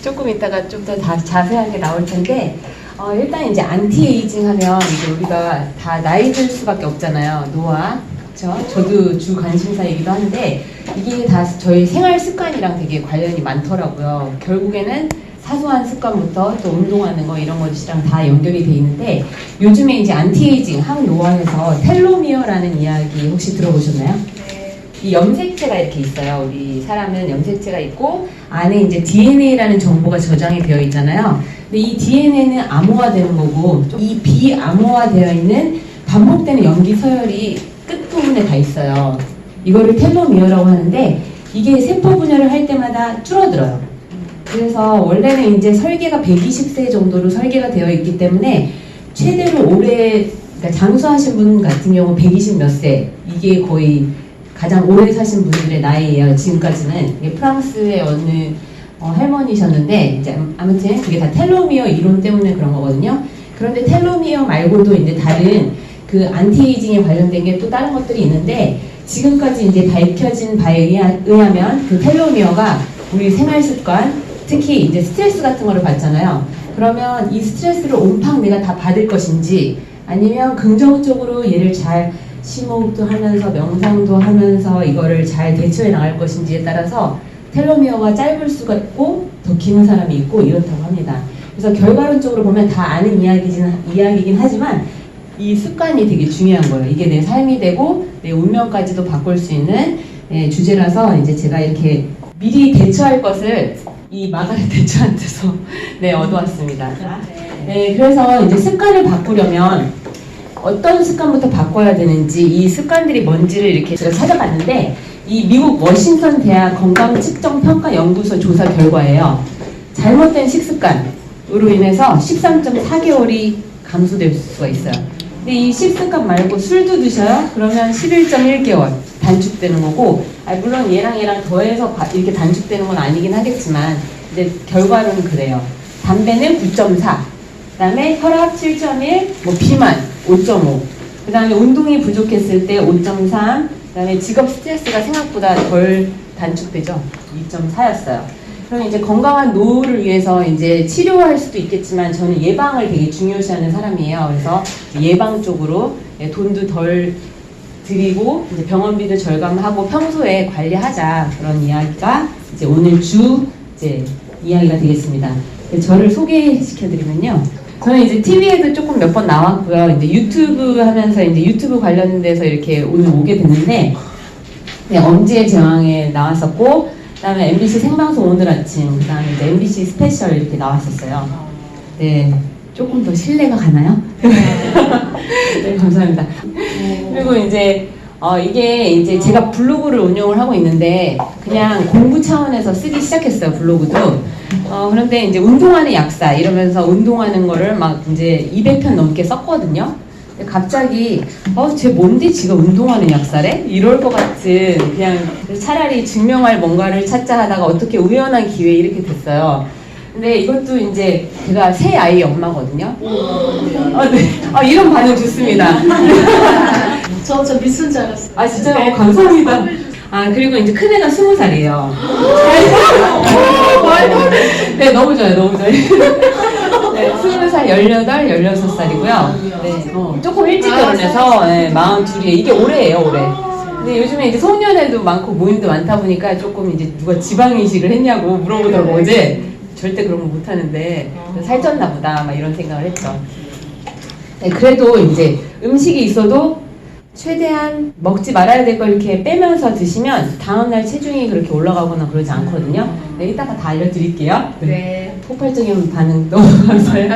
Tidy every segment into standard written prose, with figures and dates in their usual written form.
조금 이따가 좀 더 자세하게 나올 텐데, 일단 이제 안티에이징 하면 이제 우리가 다 나이 들 수밖에 없잖아요. 노화. 그렇죠? 저도 주 관심사이기도 한데, 이게 다 저희 생활 습관이랑 되게 관련이 많더라고요. 결국에는 사소한 습관부터 또 운동하는 거 이런 것이랑 다 연결이 돼 있는데, 요즘에 이제 안티에이징, 항노화에서 텔로미어라는 이야기 혹시 들어보셨나요? 이 염색체가 이렇게 있어요. 우리 사람은 염색체가 있고 안에 이제 DNA라는 정보가 저장이 되어 있잖아요. 근데 이 DNA는 암호화되는 거고, 이 비암호화되어 있는 반복되는 염기 서열이 끝부분에 다 있어요. 이거를 텔로미어라고 하는데, 이게 세포 분열을 할 때마다 줄어들어요. 그래서 원래는 이제 설계가 120세 정도로 설계가 되어 있기 때문에 최대로 오래, 그러니까 장수하신 분 같은 경우 120 몇 세, 이게 거의 가장 오래 사신 분들의 나이예요. 지금까지는. 이게 프랑스의 어느 할머니셨는데, 이제 아무튼 그게 다 텔로미어 이론 때문에 그런 거거든요. 그런데 텔로미어 말고도 이제 다른 그 안티에이징에 관련된 게 또 다른 것들이 있는데, 지금까지 이제 밝혀진 바에 의하면 그 텔로미어가 우리 생활 습관, 특히 이제 스트레스 같은 거를 받잖아요. 그러면 이 스트레스를 온팡 내가 다 받을 것인지, 아니면 긍정적으로 얘를 잘 심호흡도 하면서 명상도 하면서 이거를 잘 대처해 나갈 것인지에 따라서 텔로미어가 짧을 수가 있고 더 긴 사람이 있고 이렇다고 합니다. 그래서 결과론적으로 보면 다 아는 이야기이긴 하지만 이 습관이 되게 중요한 거예요. 이게 내 삶이 되고 내 운명까지도 바꿀 수 있는 주제라서 이제 제가 이렇게 미리 대처할 것을 이 마가렛 대처한테서 얻어왔습니다. 네, 그래서 이제 습관을 바꾸려면 어떤 습관부터 바꿔야 되는지, 이 습관들이 뭔지를 이렇게 제가 찾아봤는데, 이 미국 워싱턴 대학 건강측정평가연구소 조사 결과예요. 잘못된 식습관으로 인해서 13.4개월이 감소될 수가 있어요. 근데 이 식습관 말고 술도 드셔요? 그러면 11.1개월 단축되는 거고, 물론 얘랑 더해서 이렇게 단축되는 건 아니긴 하겠지만, 이제 결과로는 그래요. 담배는 9.4, 그 다음에 혈압 7.1, 뭐 비만 5.5, 그 다음에 운동이 부족했을 때 5.3, 그 다음에 직업 스트레스가 생각보다 덜 단축되죠. 2.4였어요. 그럼 이제 건강한 노후를 위해서 이제 치료할 수도 있겠지만, 저는 예방을 되게 중요시하는 사람이에요. 그래서 예방 쪽으로 돈도 덜 드리고 이제 병원비도 절감하고 평소에 관리하자, 그런 이야기가 이제 오늘 주 이제 이야기가 되겠습니다. 저를 소개시켜드리면요. 저는 이제 TV에도 조금 몇 번 나왔고요. 이제 유튜브 하면서 이제 유튜브 관련돼서 이렇게 오늘 오게 됐는데, 엄지의 제왕에 나왔었고, 그 다음에 MBC 생방송 오늘 아침, 그 다음에 이제 MBC 스페셜 이렇게 나왔었어요. 네. 조금 더 신뢰가 가나요? 네, 감사합니다. 그리고 이제, 이게 이제 제가 블로그를 운영을 하고 있는데, 그냥 공부 차원에서 쓰기 시작했어요, 블로그도. 그런데 이제 운동하는 약사 이러면서 운동하는 거를 막 이제 200편 넘게 썼거든요. 근데 갑자기 쟤 뭔데 지가 운동하는 약사래? 이럴 것 같은, 그냥 차라리 증명할 뭔가를 찾자 하다가 어떻게 우연한 기회에 이렇게 됐어요. 근데 이것도 이제 제가 새 아이의 엄마거든요. 네. 이런 반응 좋습니다. 저 미친 줄 알았어요. 아 진짜요? 감사합니다. 그리고 이제 큰애가 20살이에요. 네, 너무 좋아요, 너무 좋아요. 네, 20살, 18, 16살이고요. 네, 조금 일찍 결혼해서, 네, 42에, 이게 올해예요, 올해. 근데 요즘에 이제 송년회도 많고 모임도 많다 보니까 조금 이제 누가 지방이식을 했냐고 물어보더라고, 어제. 절대 그런 거 못하는데, 살쪘나 보다, 막 이런 생각을 했죠. 네, 그래도 이제 음식이 있어도 최대한 먹지 말아야 될 걸 이렇게 빼면서 드시면 다음날 체중이 그렇게 올라가거나 그러지 않거든요. 네, 이따가 다 알려드릴게요. 네. 폭발적인 반응 너무 감사해요.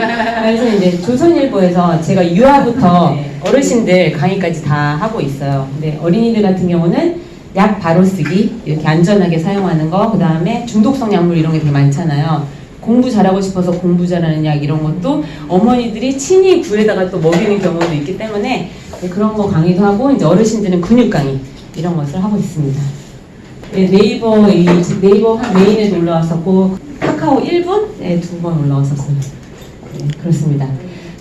그래서 이제 조선일보에서 제가 유아부터 어르신들 강의까지 다 하고 있어요. 근데 어린이들 같은 경우는 약 바로 쓰기, 이렇게 안전하게 사용하는 거, 그 다음에 중독성 약물 이런 게 되게 많잖아요. 공부 잘하고 싶어서 공부 잘하는 약 이런 것도 어머니들이 친히 굴에다가 또 먹이는 경우도 있기 때문에 그런 거 강의도 하고, 이제 어르신들은 근육 강의 이런 것을 하고 있습니다. 네, 네이버 메인에도 올라왔었고, 카카오 1분? 네, 2번 올라왔었어요. 네, 그렇습니다.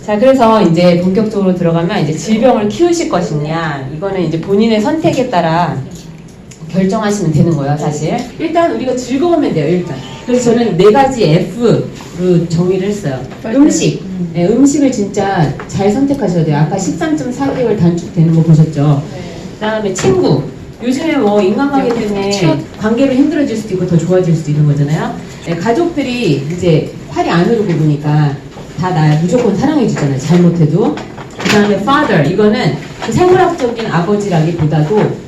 자, 그래서 이제 본격적으로 들어가면 이제 질병을 키우실 것이냐, 이거는 이제 본인의 선택에 따라 결정하시면 되는 거예요, 사실. 일단 우리가 즐거우면 돼요, 일단. 그래서 저는 4가지 F로 정의를 했어요. 음식. 네, 음식을 진짜 잘 선택하셔야 돼요. 아까 13.4개월 단축되는 거 보셨죠? 그다음에 친구. 요즘에 뭐 인간관계 때문에 관계로 힘들어질 수도 있고 더 좋아질 수도 있는 거잖아요. 네, 가족들이 이제 팔이 안 오르고 보니까 다 날 무조건 사랑해 주잖아요. 잘못해도. 그다음에 father. 이거는 그 생물학적인 아버지라기보다도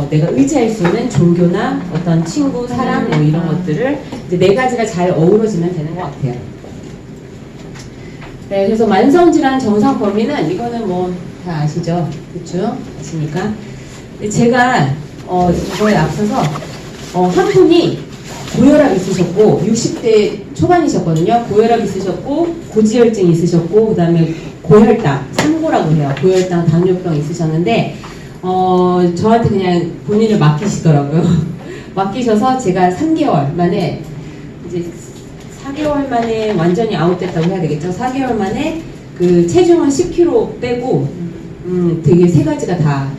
내가 의지할 수 있는 종교나 어떤 친구, 사람 뭐 이런 것들을 이제 4가지가 잘 어우러지면 되는 것 같아요. 네, 그래서 만성질환 정상 범위는 이거는 뭐 다 아시죠? 그렇죠? 아시니까. 제가 이거에 앞서서 한 분이 고혈압 있으셨고 60대 초반이셨거든요. 고혈압 있으셨고 고지혈증 있으셨고 그다음에 고혈당, 삼고라고 해요. 고혈당, 당뇨병 있으셨는데 저한테 그냥 본인을 맡기시더라고요. 맡기셔서 제가 3개월 만에 이제 4개월 만에 완전히 아웃됐다고 해야 되겠죠. 4개월 만에 그 체중은 10kg 빼고 되게 3가지가 다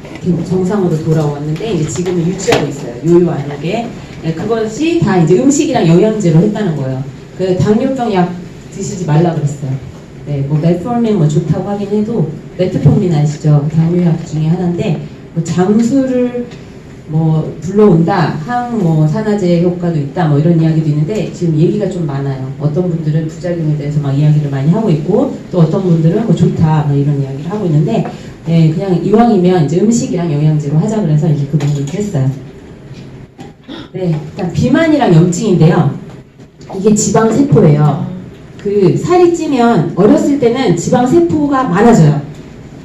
정상으로 돌아왔는데 이제 지금은 유지하고 있어요. 요요 안 오게. 네, 그것이 다 이제 음식이랑 영양제로 했다는 거예요. 그 당뇨병 약 드시지 말라 그랬어요. 네, 뭐 메트포민 뭐 좋다고 하긴 해도 메트포민 아시죠? 당뇨약 중에 하나인데 뭐 장수를 뭐 불러온다, 항 뭐 산화제 효과도 있다, 뭐 이런 이야기도 있는데 지금 얘기가 좀 많아요. 어떤 분들은 부작용에 대해서 막 이야기를 많이 하고 있고 또 어떤 분들은 뭐 좋다, 뭐 이런 이야기를 하고 있는데 네, 그냥 이왕이면 이제 음식이랑 영양제로 하자 그래서 이제 그 부분을 했어요. 네, 일단 비만이랑 염증인데요. 이게 지방 세포예요. 그 살이 찌면 어렸을 때는 지방 세포가 많아져요.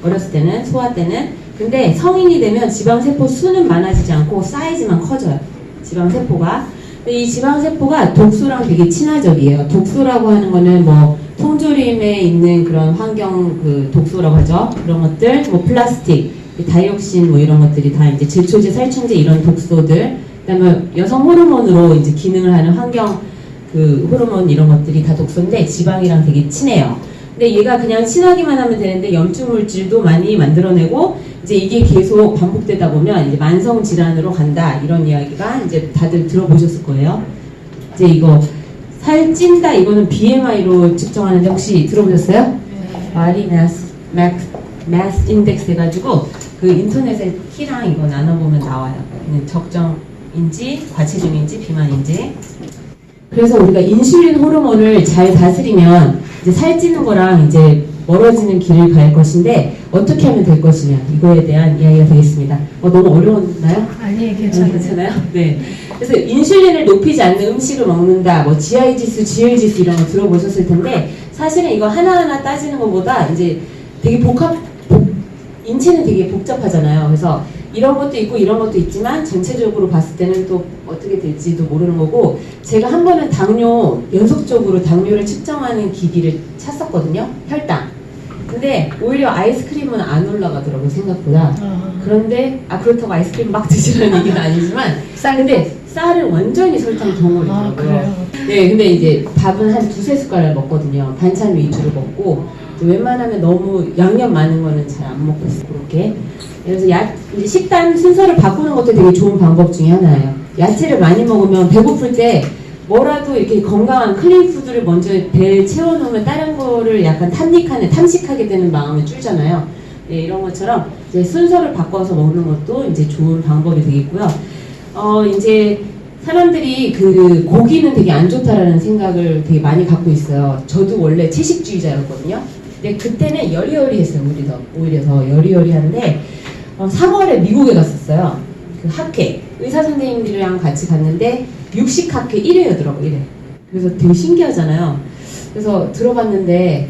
어렸을 때는 소아 때는. 근데 성인이 되면 지방 세포 수는 많아지지 않고 사이즈만 커져요. 지방 세포가. 근데 이 지방 세포가 독소랑 되게 친화적이에요. 독소라고 하는 거는 뭐 통조림에 있는 그런 환경 그 독소라고 하죠. 그런 것들, 뭐 플라스틱, 다이옥신 뭐 이런 것들이 다 이제 제초제, 살충제 이런 독소들. 그다음에 여성 호르몬으로 이제 기능을 하는 환경 그 호르몬 이런 것들이 다 독소인데 지방이랑 되게 친해요. 근데 얘가 그냥 친하기만 하면 되는데 염증 물질도 많이 만들어내고 이제 이게 계속 반복되다 보면 이제 만성 질환으로 간다 이런 이야기가 이제 다들 들어보셨을 거예요. 이제 이거 살 찐다 이거는 BMI로 측정하는데 혹시 들어보셨어요? Body Mass Index 해가지고 그 인터넷에 키랑 이거 나눠보면 나와요. 적정인지 과체중인지 비만인지. 그래서 우리가 인슐린 호르몬을 잘 다스리면 이제 살찌는 거랑 이제 멀어지는 길을 갈 것인데 어떻게 하면 될 것이냐 이거에 대한 이야기가 되겠습니다. 너무 어려웠나요? 아니 괜찮아요. 괜찮아요? 네. 그래서 인슐린을 높이지 않는 음식을 먹는다, 뭐 GI 지수, GL 지수 이런 거 들어보셨을 텐데 사실은 이거 하나하나 따지는 것보다 이제 되게 인체는 되게 복잡하잖아요. 그래서 이런 것도 있고 이런 것도 있지만 전체적으로 봤을 때는 또 어떻게 될지도 모르는 거고 제가 한 번은 연속적으로 당뇨를 측정하는 기기를 찾았거든요. 혈당. 근데 오히려 아이스크림은 안 올라가더라고요. 생각보다. 그런데 그렇다고 아이스크림 막 드시라는 얘기는 아니지만 근데 쌀을 완전히 설탕 덩어리더라고요. 그래요? 네, 근데 이제 밥은 한 2-3숟가락 먹거든요. 반찬 위주로 먹고 웬만하면 너무 양념 많은 거는 잘 안 먹고 있어요. 그렇게. 그래서 이제 식단 순서를 바꾸는 것도 되게 좋은 방법 중에 하나예요. 야채를 많이 먹으면 배고플 때 뭐라도 이렇게 건강한 클린 푸드를 먼저 배에 채워놓으면 다른 거를 약간 탐식하게 되는 마음이 줄잖아요. 네, 이런 것처럼 이제 순서를 바꿔서 먹는 것도 이제 좋은 방법이 되겠고요. 이제 사람들이 그 고기는 되게 안 좋다라는 생각을 되게 많이 갖고 있어요. 저도 원래 채식주의자였거든요. 근데 그때는 여리여리했어요. 오히려 더 여리여리한데 3월에 미국에 갔었어요. 그 학회 의사 선생님들이랑 같이 갔는데 육식 학회 1회였더라고 1회. 그래서 되게 신기하잖아요. 그래서 들어봤는데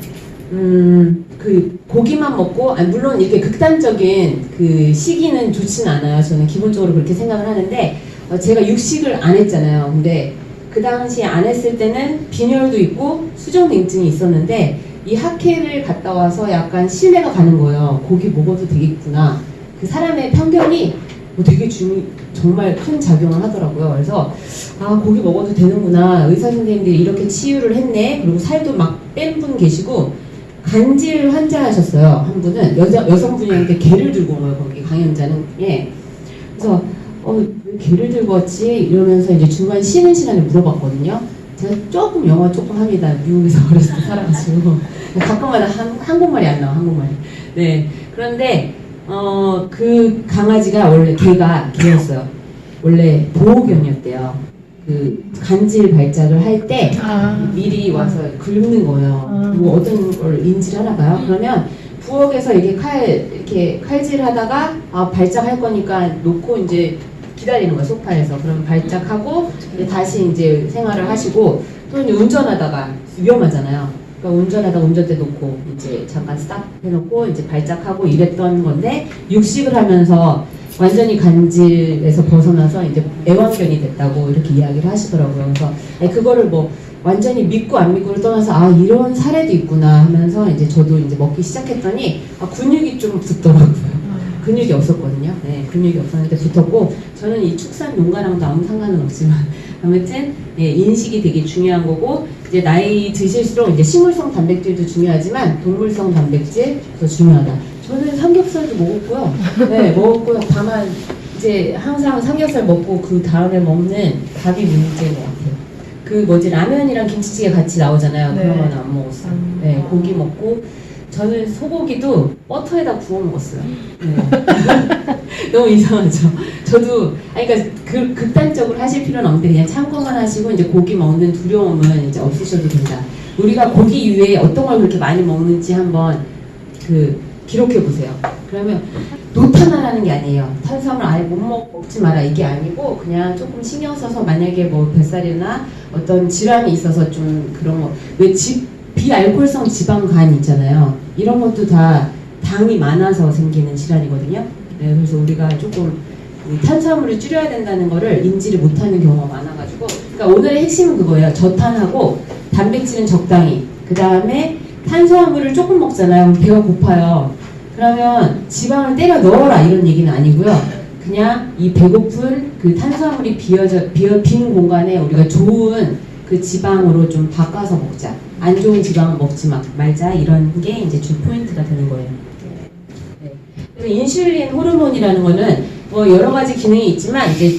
그 고기만 먹고 물론 이렇게 극단적인 그 시기는 좋지는 않아요. 저는 기본적으로 그렇게 생각을 하는데 제가 육식을 안 했잖아요. 근데 그 당시에 안 했을 때는 빈혈도 있고 수정냉증이 있었는데 이 학회를 갔다 와서 약간 신뢰가 가는 거예요. 고기 먹어도 되겠구나. 그 사람의 편견이 되게 정말 큰 작용을 하더라고요. 그래서 고기 먹어도 되는구나. 의사 선생님들이 이렇게 치유를 했네. 그리고 살도 막 뺀 분 계시고 간질 환자하셨어요. 한 분은 여성분이한테 개를 들고 온 거예요. 거기 강연자는. 예. 그래서 왜 개를 들고 왔지? 이러면서 이제 중간 쉬는 시간에 물어봤거든요. 제가 조금 영어 조금 합니다. 미국에서 어렸을 때 살아가지고 가끔마다 한국말이 안 나와 한국말이. 네. 그런데 그 강아지가 원래 개였어요. 원래 보호견이었대요. 그 간질 발작을 할 때 미리 와서 긁는 거예요. 뭐 어떤 걸 인지를 하나 봐요. 그러면 부엌에서 이렇게 칼질하다가 발작할 거니까 놓고 이제 기다리는 거예요. 소파에서. 그럼 발작하고 이제 다시 이제 생활을 하시고 또 이제 운전하다가 위험하잖아요. 그러니까 운전하다가 운전대 놓고 이제 잠깐 스탑 해놓고 이제 발작하고 이랬던 건데 육식을 하면서 완전히 간질에서 벗어나서 이제 애완견이 됐다고 이렇게 이야기를 하시더라고요. 그래서 그거를 뭐 완전히 믿고 안 믿고를 떠나서 이런 사례도 있구나 하면서 이제 저도 이제 먹기 시작했더니 근육이 좀 붙더라고요. 근육이 없었거든요. 네, 근육이 없었는데 붙었고 저는 이 축산 농가랑도 아무 상관은 없지만 아무튼 인식이 되게 중요한 거고 이제 나이 드실수록 이제 식물성 단백질도 중요하지만 동물성 단백질 더 중요하다. 저는 삼겹살도 먹었고요. 네, 먹었고요. 다만 이제 항상 삼겹살 먹고 그 다음에 먹는 밥이 문제인 것 같아요. 그 뭐지 라면이랑 김치찌개 같이 나오잖아요. 네. 그런 건 안 먹었어요. 네, 고기 먹고 저는 소고기도 버터에다 구워 먹었어요. 네. 너무 이상하죠. 저도 그러니까 극단적으로 하실 필요는 없는데 그냥 참고만 하시고 이제 고기 먹는 두려움은 이제 없으셔도 된다. 우리가 고기 이외에 어떤 걸 그렇게 많이 먹는지 한번 기록해 보세요. 그러면 노타나라는 게 아니에요. 탄수화물 아예 못 먹지 마라 이게 아니고 그냥 조금 신경 써서 만약에 뭐 뱃살이나 어떤 질환이 있어서 좀 그런 거 왜 비알코올성 지방간 있잖아요. 이런 것도 다 당이 많아서 생기는 질환이거든요. 네, 그래서 우리가 조금 탄수화물을 줄여야 된다는 거를 인지를 못하는 경우가 많아가지고 그러니까 오늘의 핵심은 그거예요. 저탄하고 단백질은 적당히 그 다음에 탄수화물을 조금 먹잖아요. 그럼 배가 고파요. 그러면 지방을 때려 넣어라 이런 얘기는 아니고요. 그냥 이 배고픈 그 탄수화물이 빈 공간에 우리가 좋은 그 지방으로 좀 바꿔서 먹자. 안 좋은 지방은 먹지 말자. 이런 게 이제 주 포인트가 되는 거예요. 네. 그래서 인슐린 호르몬이라는 거는 뭐 여러 가지 기능이 있지만 이제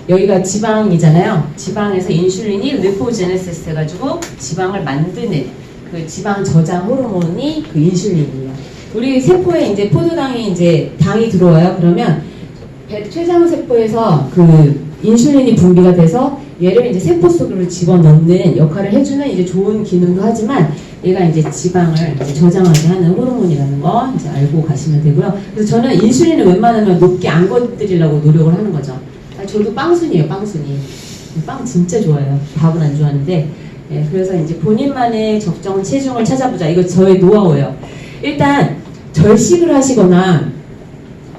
여기가 지방이잖아요. 지방에서 인슐린이 리포제네시스 해가지고 지방을 만드는 그 지방 저장 호르몬이 그 인슐린이에요. 우리 세포에 이제 포도당이 이제 당이 들어와요. 그러면 췌장 세포에서 그 인슐린이 분비가 돼서 얘를 이제 세포 속으로 집어넣는 역할을 해주는 이제 좋은 기능도 하지만 얘가 이제 지방을 이제 저장하게 하는 호르몬이라는 거 이제 알고 가시면 되고요. 그래서 저는 인슐린을 웬만하면 높게 안 건드리려고 노력을 하는 거죠. 저도 빵순이에요, 빵순이. 빵 진짜 좋아해요. 밥은 안 좋아하는데. 네, 그래서 이제 본인만의 적정 체중을 찾아보자. 이거 저의 노하우예요. 일단 절식을 하시거나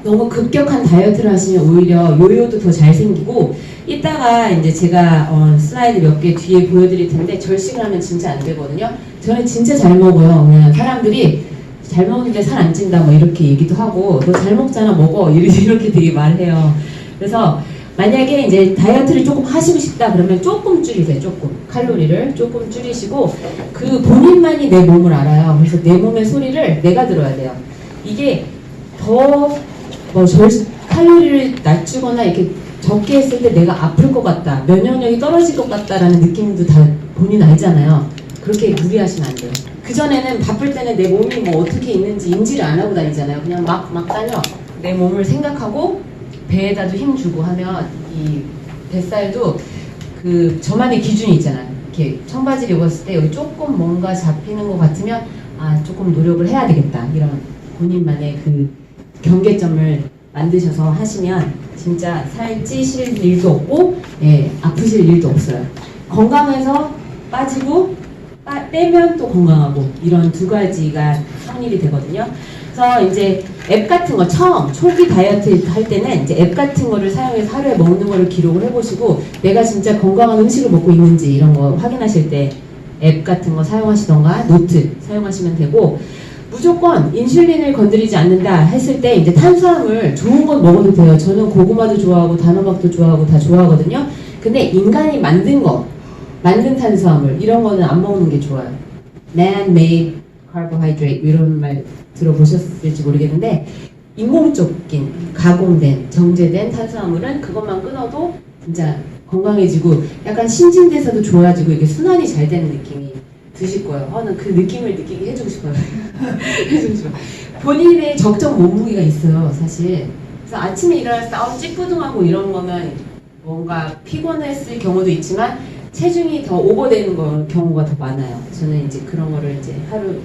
너무 급격한 다이어트를 하시면 오히려 요요도 더 잘 생기고 이따가 이제 제가 슬라이드 몇 개 뒤에 보여드릴 텐데 절식을 하면 진짜 안 되거든요. 저는 진짜 잘 먹어요. 그냥 사람들이 잘 먹는데 살 안 찐다 뭐 이렇게 얘기도 하고 너 잘 먹잖아 먹어 이렇게 되게 말해요. 그래서 만약에 이제 다이어트를 조금 하시고 싶다 그러면 조금 줄이세요. 조금 칼로리를 조금 줄이시고 그 본인만이 내 몸을 알아요. 그래서 내 몸의 소리를 내가 들어야 돼요. 이게 더 칼로리를 낮추거나 이렇게 적게 했을 때 내가 아플 것 같다, 면역력이 떨어질 것 같다라는 느낌도 다 본인 알잖아요. 그렇게 무리하시면 안 돼요. 그전에는 바쁠 때는 내 몸이 뭐 어떻게 있는지 인지를 안 하고 다니잖아요. 그냥 막 다녀. 내 몸을 생각하고 배에다도 힘 주고 하면 이 뱃살도 그 저만의 기준이 있잖아요. 이렇게 청바지를 입었을 때 여기 조금 뭔가 잡히는 것 같으면 조금 노력을 해야 되겠다. 이런 본인만의 그 경계점을 만드셔서 하시면 진짜 살찌실 일도 없고 아프실 일도 없어요. 건강해서 빠지고 빼면 또 건강하고 이런 두 가지가 성립이 되거든요. 그래서 이제 앱 같은 거 초기 다이어트 할 때는 이제 앱 같은 거를 사용해서 하루에 먹는 거를 기록을 해보시고 내가 진짜 건강한 음식을 먹고 있는지 이런 거 확인하실 때 앱 같은 거 사용하시던가 노트 사용하시면 되고 무조건 인슐린을 건드리지 않는다 했을 때 이제 탄수화물 좋은 건 먹어도 돼요. 저는 고구마도 좋아하고 단호박도 좋아하고 다 좋아하거든요. 근데 인간이 만든 탄수화물 이런 거는 안 먹는 게 좋아요. Man-made carbohydrate 이런 말 들어보셨을지 모르겠는데 인공적인 가공된 정제된 탄수화물은 그것만 끊어도 진짜 건강해지고 약간 신진대사도 좋아지고 이게 순환이 잘 되는 느낌이 드실 거예요. 저는 그 느낌을 느끼게 해주고 싶어요. 해주고 싶어요. 본인의 적정 몸무게가 있어요, 사실. 그래서 아침에 일어났을 때 찌뿌둥하고 이런 거면 뭔가 피곤했을 경우도 있지만 체중이 더 오버되는 경우가 더 많아요. 저는 이제 그런 거를 이제 하루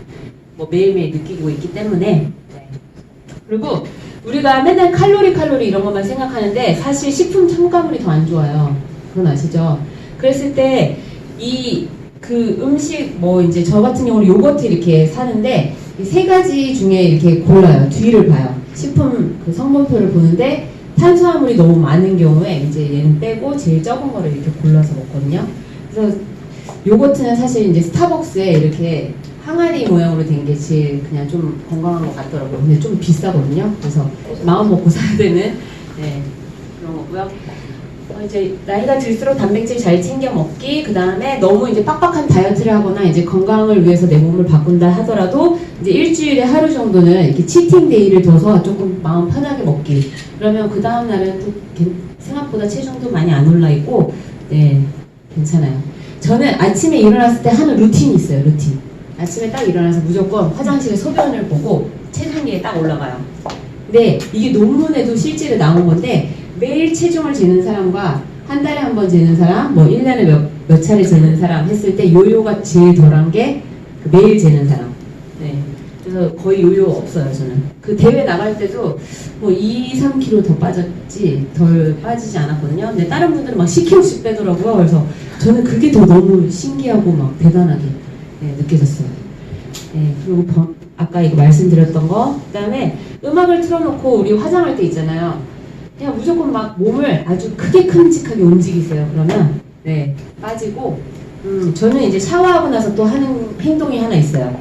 뭐 매일매일 느끼고 있기 때문에. 네. 그리고 우리가 맨날 칼로리 이런 것만 생각하는데 사실 식품 첨가물이 더 안 좋아요. 그건 아시죠? 그랬을 때 그 음식 뭐 이제 저 같은 경우는 요거트 이렇게 사는데 이 세 가지 중에 이렇게 골라요. 뒤를 봐요. 식품 그 성분표를 보는데 탄수화물이 너무 많은 경우에 이제 얘는 빼고 제일 적은 거를 이렇게 골라서 먹거든요. 그래서 요거트는 사실 이제 스타벅스에 이렇게 항아리 모양으로 된 게 제일 그냥 좀 건강한 것 같더라고요. 근데 좀 비싸거든요. 그래서 마음 먹고 사야 되는 네, 그런 거고요. 이제 나이가 들수록 단백질 잘 챙겨 먹기, 그 다음에 너무 이제 빡빡한 다이어트를 하거나 이제 건강을 위해서 내 몸을 바꾼다 하더라도 이제 일주일에 하루 정도는 이렇게 치팅 데이를 둬서 조금 마음 편하게 먹기. 그러면 그 다음 날은 또 생각보다 체중도 많이 안 올라 있고, 네, 괜찮아요. 저는 아침에 일어났을 때 하는 루틴이 있어요, 루틴. 아침에 딱 일어나서 무조건 화장실에 소변을 보고 체중계에 딱 올라가요. 근데 이게 논문에도 실제로 나온 건데 매일 체중을 재는 사람과 한 달에 한 번 재는 사람, 뭐 1년에 몇 차례 재는 사람 했을 때 요요가 제일 덜한 게 그 매일 재는 사람. 네. 그래서 거의 요요 없어요, 저는. 그 대회 나갈 때도 뭐 2, 3kg 더 빠졌지, 덜 빠지지 않았거든요. 근데 다른 분들은 막 10kg씩 빼더라고요. 그래서 저는 그게 더 너무 신기하고 막 대단하게 네, 느껴졌어요. 네, 그리고 아까 이거 말씀드렸던 거, 그 다음에 음악을 틀어놓고 우리 화장할 때 있잖아요. 그냥 무조건 막 몸을 아주 크게 큼직하게 움직이세요. 그러면 네 빠지고 저는 이제 샤워하고 나서 또 하는 행동이 하나 있어요.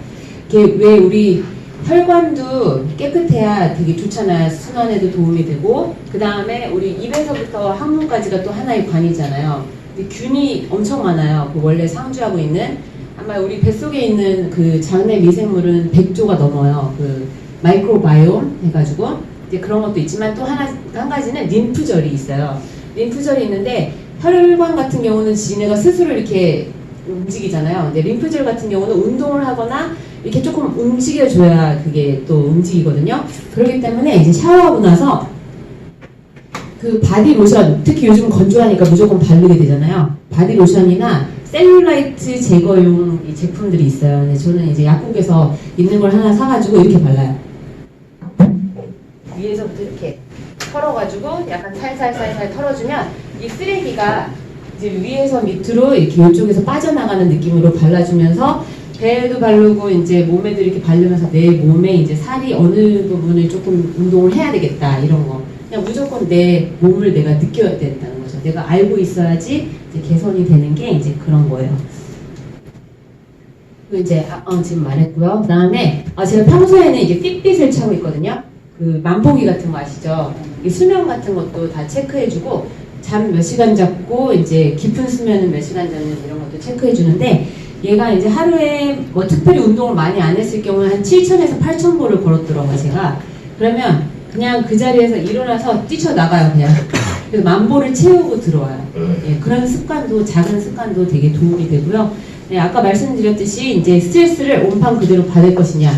이게 왜 우리 혈관도 깨끗해야 되게 좋잖아요. 순환에도 도움이 되고 그 다음에 우리 입에서부터 항문까지가 또 하나의 관이잖아요. 근데 균이 엄청 많아요. 그 원래 상주하고 있는 아마 우리 뱃속에 있는 그 장내 미생물은 100조가 넘어요. 그 마이크로바이옴 해가지고 이제 그런 것도 있지만 또 한 가지는 림프절이 있어요. 림프절이 있는데 혈관 같은 경우는 지네가 스스로 이렇게 움직이잖아요. 근데 림프절 같은 경우는 운동을 하거나 이렇게 조금 움직여줘야 그게 또 움직이거든요. 그렇기 때문에 이제 샤워하고 나서 그 바디로션, 특히 요즘 건조하니까 무조건 바르게 되잖아요. 바디로션이나 셀룰라이트 제거용 이 제품들이 있어요. 근데 저는 이제 약국에서 있는 걸 하나 사가지고 이렇게 발라요. 위에서부터 이렇게 털어가지고 약간 살살살살 털어주면 이 쓰레기가 이제 위에서 밑으로 이렇게 이쪽에서 빠져나가는 느낌으로 발라주면서 배에도 바르고 이제 몸에도 이렇게 바르면서 내 몸에 이제 살이 어느 부분을 조금 운동을 해야 되겠다 이런 거 그냥 무조건 내 몸을 내가 느껴야 된다는 거죠. 내가 알고 있어야지 이제 개선이 되는 게 이제 그런 거예요. 그리고 이제 지금 말했고요. 그 다음에 제가 평소에는 이게 핏빛을 차고 있거든요. 그 만보기 같은 거 아시죠? 이 수면 같은 것도 다 체크해주고 잠 몇 시간 잤고 이제 깊은 수면은 몇 시간 잤는지 이런 것도 체크해주는데 얘가 이제 하루에 뭐 특별히 운동을 많이 안 했을 경우에 한 7,000에서 8,000보를 걸었더라고요, 제가. 그러면 그냥 그 자리에서 일어나서 뛰쳐나가요, 그냥. 그래서 만보를 채우고 들어와요. 예, 그런 습관도, 작은 습관도 되게 도움이 되고요. 네, 아까 말씀드렸듯이 이제 스트레스를 온판 그대로 받을 것이냐,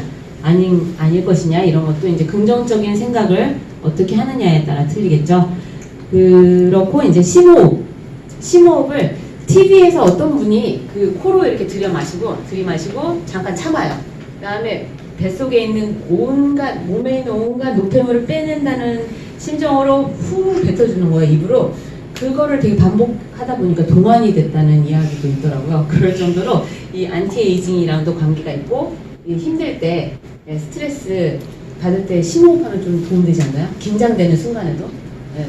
아닐 것이냐, 이런 것도 이제 긍정적인 생각을 어떻게 하느냐에 따라 틀리겠죠. 그렇고, 이제 심호흡을 TV에서 어떤 분이 그 코로 이렇게 들이마시고 잠깐 참아요. 그 다음에 뱃속에 있는 몸에 있는 온갖 노폐물을 빼낸다는 심정으로 후 뱉어주는 거예요, 입으로. 그거를 되게 반복하다 보니까 동안이 됐다는 이야기도 있더라고요. 그럴 정도로 이 안티에이징이랑도 관계가 있고, 힘들 때, 스트레스 받을 때 심호흡하면 좀 도움되지 않나요? 긴장되는 순간에도. 네.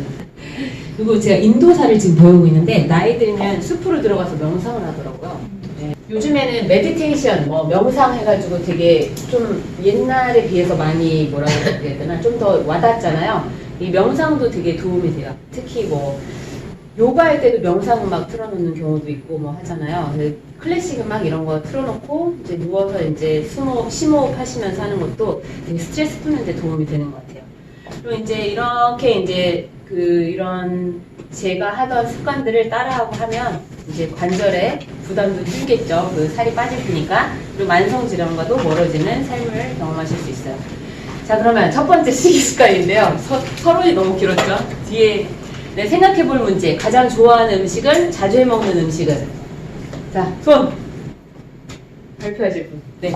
그리고 제가 인도사를 지금 배우고 있는데 나이 들면 숲으로 들어가서 명상을 하더라고요. 네. 요즘에는 메디테이션, 명상 해가지고 되게 좀 옛날에 비해서 많이 뭐라고 해야 되나 좀 더 와닿잖아요. 이 명상도 되게 도움이 돼요. 특히 요가할 때도 명상 음악 틀어놓는 경우도 있고 하잖아요. 클래식 음악 이런 거 틀어놓고 이제 누워서 이제 심호흡 하시면서 하는 것도 되게 스트레스 푸는데 도움이 되는 것 같아요. 그리고 이제 이렇게 이제 이런 제가 하던 습관들을 따라하고 하면 이제 관절에 부담도 줄겠죠. 그 살이 빠질 테니까. 그리고 만성 질환과도 멀어지는 삶을 경험하실 수 있어요. 자, 그러면 첫 번째 식이 습관인데요. 서론이 너무 길었죠. 뒤에 네, 생각해 볼 문제. 가장 좋아하는 음식은, 자주 해 먹는 음식은. 자, 손 발표하실 분. 네.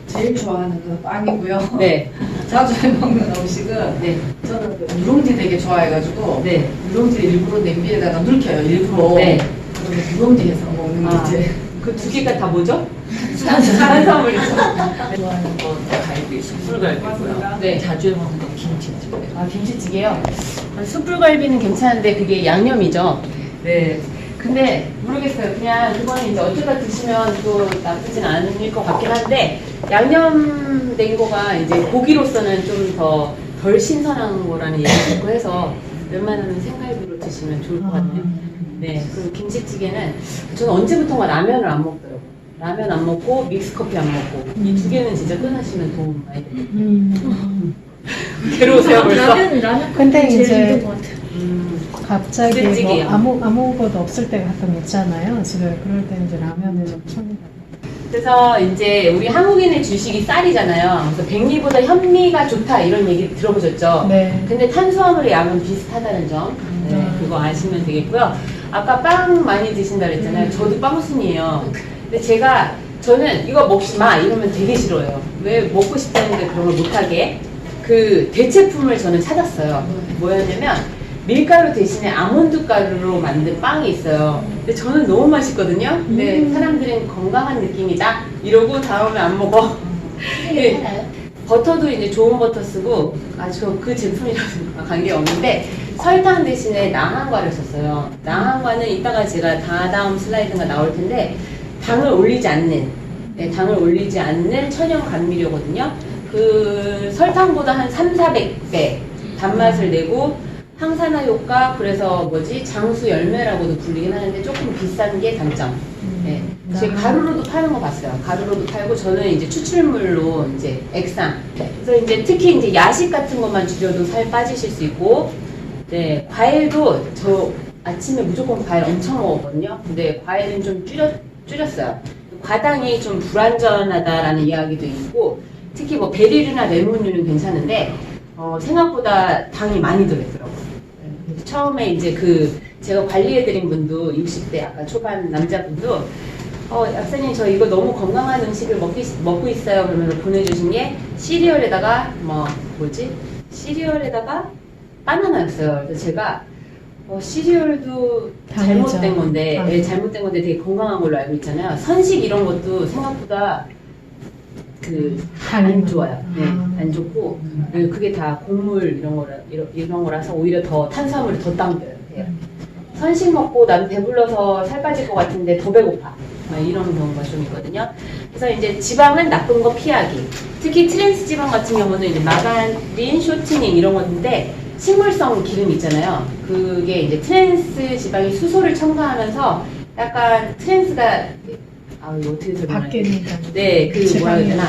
제일 좋아하는 건 빵이고요. 네. 자주 해 먹는 음식은 네. 저는 그 누룽지 되게 좋아해가지고 네. 누룽지를 일부러 냄비에다가 넣을게요. 일부러. 네. 그러면 누룽지 해서 먹는 게 아, 이제 그 두 개가 다 뭐죠? 탄수화물이죠. 좋아하는 건 갈비, 숯불갈비고요. 네. 자주 해 먹는 건 김치찌개. 아, 김치찌개요? 숯불갈비는 괜찮은데 그게 양념이죠? 네. 근데 모르겠어요. 그냥 그거는 이제 어쩌다 드시면 또 나쁘진 않을 것 같긴 한데 양념된 거가 이제 고기로서는 좀 더 덜 신선한 거라는 얘기가 있고 해서 웬만하면 생갈비로 드시면 좋을 것 같네요. 네. 그리고 김치찌개는 저는 언제부턴가 라면을 안 먹더라고요. 라면 안 먹고 믹스커피 안 먹고 이 두 개는 진짜 끊으시면 도움 많이 돼요. 괴로우세요 벌써? 라면 근데 제일 이제 힘든 것 같아요. 갑자기 뭐 부대찌개요. 아무것도 없을 때가 가끔 있잖아요. 집에 그럴 때 이제 라면을 좀 손이 그래서 이제 우리 한국인의 주식이 쌀이잖아요. 그래서 백미보다 현미가 좋다 이런 얘기 들어보셨죠? 네. 근데 탄수화물의 양은 비슷하다는 점, 네, 그거 아시면 되겠고요. 아까 빵 많이 드신다 그랬잖아요. 저도 빵순이에요. 근데 저는 이거 먹지 마 이러면 되게 싫어요. 왜 먹고 싶다는데 그런 걸 못하게 그 대체품을 저는 찾았어요. 뭐였냐면 밀가루 대신에 아몬드 가루로 만든 빵이 있어요. 근데 저는 너무 맛있거든요. 근데 사람들은 건강한 느낌이다 이러고 다음에 안 먹어. 네. 버터도 이제 좋은 버터 쓰고 저 그 제품이랑 관계 없는데 설탕 대신에 나한과를 썼어요. 나한과는 이따가 제가 다음 슬라이드가 나올 텐데 당을 올리지 않는 천연 감미료거든요. 그 설탕보다 한 300~400배 단맛을 내고 항산화 효과, 그래서 장수 열매라고도 불리긴 하는데 조금 비싼 게 단점. 네. 제가 가루로도 파는 거 봤어요. 가루로도 팔고 저는 이제 추출물로 이제 액상. 그래서 이제 특히 이제 야식 같은 것만 줄여도 살 빠지실 수 있고, 네. 과일도 저 아침에 무조건 과일 엄청 먹었거든요. 근데 과일은 좀 줄였어요. 과당이 좀 불안전하다라는 이야기도 있고, 특히 뭐 베리류나 레몬류는 괜찮은데 생각보다 당이 많이 들어있더라고요. 그래서 처음에 이제 제가 관리해드린 분도 60대 약간 초반 남자분도 약사님 저 이거 너무 건강한 음식을 먹고 있어요. 그러면서 보내주신 게 시리얼에다가 시리얼에다가 바나나였어요. 그래서 제가 시리얼도 잘못된 건데, 예, 잘못된 건데 되게 건강한 걸로 알고 있잖아요. 선식 이런 것도 생각보다 안 좋아요. 네, 안 좋고 그게 다 곡물 이런 거라서 오히려 더 탄수화물이 더 당겨요. 선식 먹고 난 배불러서 살 빠질 것 같은데 더 배고파. 이런 경우가 좀 있거든요. 그래서 이제 지방은 나쁜 거 피하기. 특히 트랜스 지방 같은 경우는 이제 마가린, 쇼트닝 이런 건데 식물성 기름 있잖아요. 그게 이제 트랜스 지방이 수소를 첨가하면서 약간 트랜스가 이거 어떻게 설명해야 밖에는 네, 뭐라 해야 되나.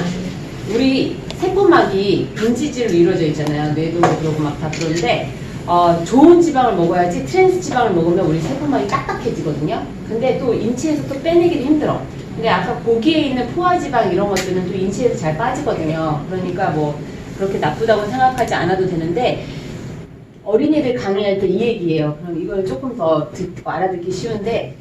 우리 세포막이 분지질로 이루어져 있잖아요. 뇌도 그러고 막 다 그런데 좋은 지방을 먹어야지 트랜스 지방을 먹으면 우리 세포막이 딱딱해지거든요. 근데 또 인체에서 또 빼내기도 힘들어. 근데 아까 고기에 있는 포화지방 이런 것들은 또 인체에서 잘 빠지거든요. 그러니까 그렇게 나쁘다고 생각하지 않아도 되는데 어린이들 강의할 때 이 얘기예요. 그럼 이걸 조금 더 듣고 알아듣기 쉬운데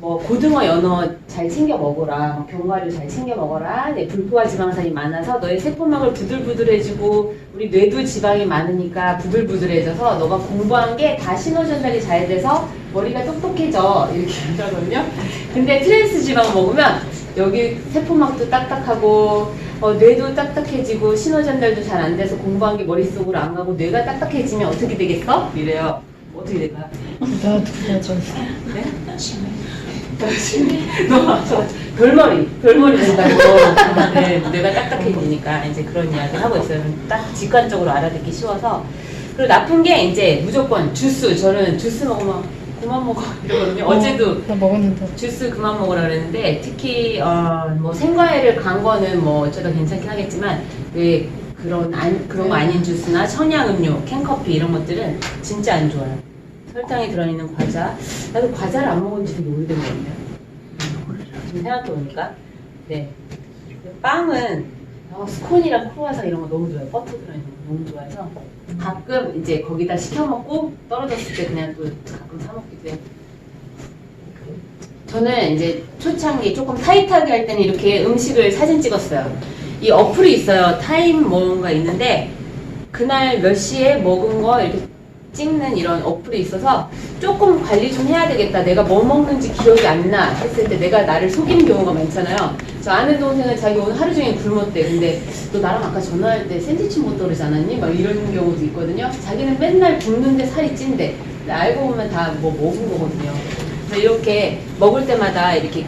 고등어, 연어 잘 챙겨 먹어라, 견과류 잘 챙겨 먹어라, 네, 불포화 지방산이 많아서 너의 세포막을 부들부들해지고 우리 뇌도 지방이 많으니까 부들부들해져서 너가 공부한 게 다 신호 전달이 잘 돼서 머리가 똑똑해져 이렇게 하거든요. 근데 트랜스 지방 먹으면 여기 세포막도 딱딱하고 뇌도 딱딱해지고 신호 전달도 잘 안 돼서 공부한 게 머릿속으로 안 가고 뇌가 딱딱해지면 어떻게 되겠어? 이래요. 어떻게 될까요? 나도 좀 네? 별머리 된다고. 네, 뇌가 딱딱해지니까 이제 그런 이야기를 하고 있어요. 딱 직관적으로 알아듣기 쉬워서. 그리고 나쁜 게 이제 무조건 주스. 저는 주스 먹으면 그만 먹어 이러거든요. 어제도 나 먹었는데 주스 그만 먹으라 그랬는데 특히 생과일을 간 거는 어쩌다 괜찮긴 하겠지만 왜 그런 거 아닌 주스나 청량음료, 캔커피 이런 것들은 진짜 안 좋아요. 설탕이 들어있는 과자. 나도 과자를 안 먹은 지 되게 오래된 것 같아요. 지금 생각해보니까. 네. 빵은 스콘이랑 크루아상 이런 거 너무 좋아해요. 버터 들어있는 거 너무 좋아해서 가끔 이제 거기다 시켜 먹고 떨어졌을 때 그냥 또 가끔 사 먹기도 해요. 저는 이제 초창기 조금 타이트하게 할 때는 이렇게 음식을 사진 찍었어요. 이 어플이 있어요. 타임 뭔가 있는데 그날 몇 시에 먹은 거 이렇게 찍는 이런 어플이 있어서 조금 관리 좀 해야 되겠다. 내가 뭐 먹는지 기억이 안 나 했을 때 내가 나를 속이는 경우가 많잖아요. 저 아는 동생은 자기 오늘 하루 종일 굶었대. 근데 너 나랑 아까 전화할 때 샌드위치 못 그러지 않았니? 막 이런 경우도 있거든요. 자기는 맨날 굶는데 살이 찐대. 근데 알고 보면 다 뭐 먹은 거거든요. 그래서 이렇게 먹을 때마다 이렇게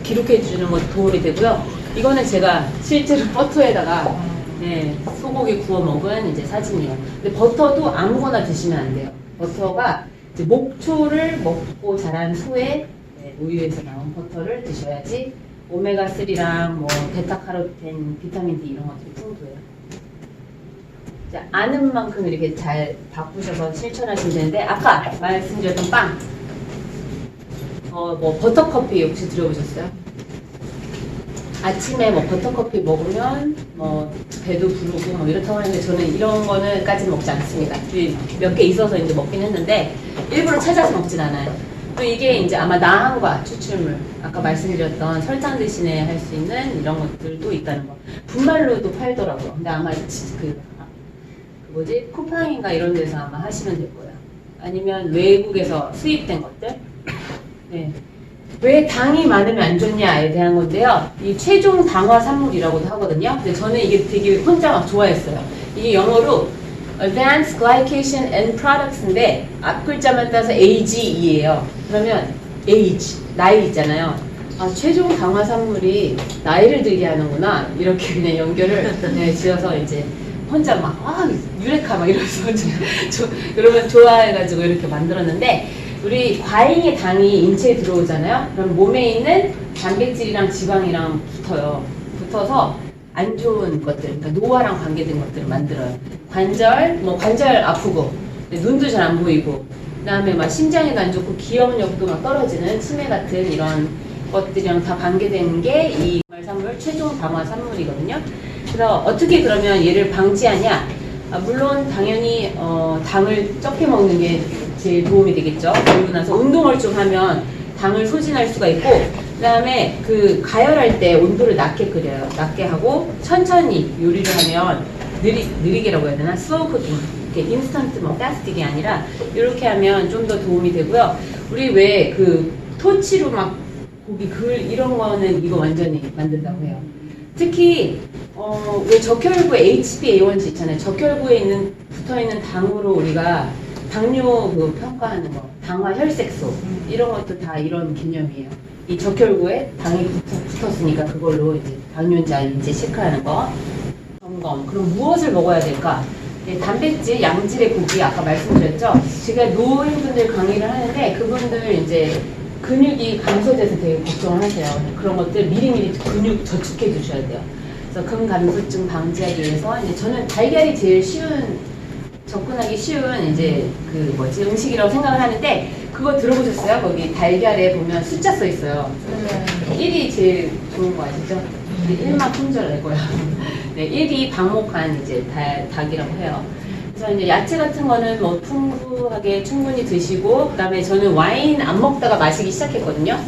기록해 주는 것도 도움이 되고요. 이거는 제가 실제로 버터에다가 네, 소고기 구워 먹은 이제 사진이에요. 근데 버터도 아무거나 드시면 안 돼요. 버터가 이제 목초를 먹고 자란 소의 네, 우유에서 나온 버터를 드셔야지 오메가3랑 뭐 베타카로틴, 비타민 D 이런 것들이 풍부해요. 자, 아는 만큼 이렇게 잘 바꾸셔서 실천하시면 되는데 아까 말씀드렸던 빵, 뭐 버터커피 혹시 들어보셨어요? 아침에 뭐 버터커피 먹으면 뭐 배도 부르고 뭐 이렇다고 하는데 저는 이런 거는까지 먹지 않습니다. 몇 개 있어서 이제 먹긴 했는데 일부러 찾아서 먹진 않아요. 또 이게 이제 아마 나한과 추출물, 아까 말씀드렸던 설탕 대신에 할 수 있는 이런 것들도 있다는 거. 분말로도 팔더라고요. 근데 아마 그 뭐지? 쿠팡인가 이런 데서 아마 하시면 될 거예요. 아니면 외국에서 수입된 것들. 네. 왜 당이 많으면 안 좋냐에 대한 건데요. 이 최종 당화 산물이라고도 하거든요. 근데 저는 이게 되게 혼자 막 좋아했어요. 이게 영어로 Advanced Glycation End Products인데 앞 글자만 따서 AGE예요. 그러면 age, 나이 있잖아요. 아, 최종 당화 산물이 나이를 들게 하는구나. 이렇게 그냥 연결을 네, 지어서 이제 혼자 막 유레카 막 이러면서 그러면 좋아해가지고 이렇게 만들었는데 우리 과잉의 당이 인체에 들어오잖아요. 그럼 몸에 있는 단백질이랑 지방이랑 붙어서 안 좋은 것들, 그러니까 노화랑 관계된 것들을 만들어요. 관절 아프고, 눈도 잘 안 보이고, 그다음에 막 심장에도 안 좋고 기억력도 막 떨어지는 치매 같은 이런 것들이랑 다 관계된 게 이 산물 최종 당화 산물이거든요. 그래서 어떻게 그러면 얘를 방지하냐? 물론 당연히 당을 적게 먹는 게 제일 도움이 되겠죠. 그리고 나서 운동을 좀 하면 당을 소진할 수가 있고, 그 다음에 그 가열할 때 온도를 낮게 끓여요. 낮게 하고 천천히 요리를 하면 느리게라고 해야 되나? 슬로우 쿠킹. 이렇게 인스턴트 뭐 패스틱이 아니라 이렇게 하면 좀 더 도움이 되고요. 우리 왜 그 토치로 막 고기 이런 거는 이거 완전히 만든다고 해요. 특히 왜 적혈구에 HbA1c 있잖아요. 적혈구에 붙어있는 당으로 우리가 당뇨 평가하는 거, 당화 혈색소 이런 것도 다 이런 개념이에요. 이 적혈구에 당이 붙었으니까 그걸로 이제 당뇨인지 체크하는 거, 점검. 그럼 무엇을 먹어야 될까? 단백질, 양질의 고기 아까 말씀드렸죠. 제가 노인분들 강의를 하는데 그분들 이제 근육이 감소돼서 되게 걱정을 하세요. 그런 것들 미리미리 근육 저축해 두셔야 돼요. 그래서 근감소증 방지하기 위해서 이제 저는 달걀이 제일 접근하기 쉬운 이제 음식이라고 생각을 하는데 그거 들어보셨어요? 거기 달걀에 보면 숫자 써 있어요. 1이 제일 좋은 거 아시죠? 1만 품절 내고요. 네, 1이 방목한 이제 닭이라고 해요. 그래서 이제 야채 같은 거는 뭐 풍부하게 충분히 드시고, 그다음에 저는 와인 안 먹다가 마시기 시작했거든요.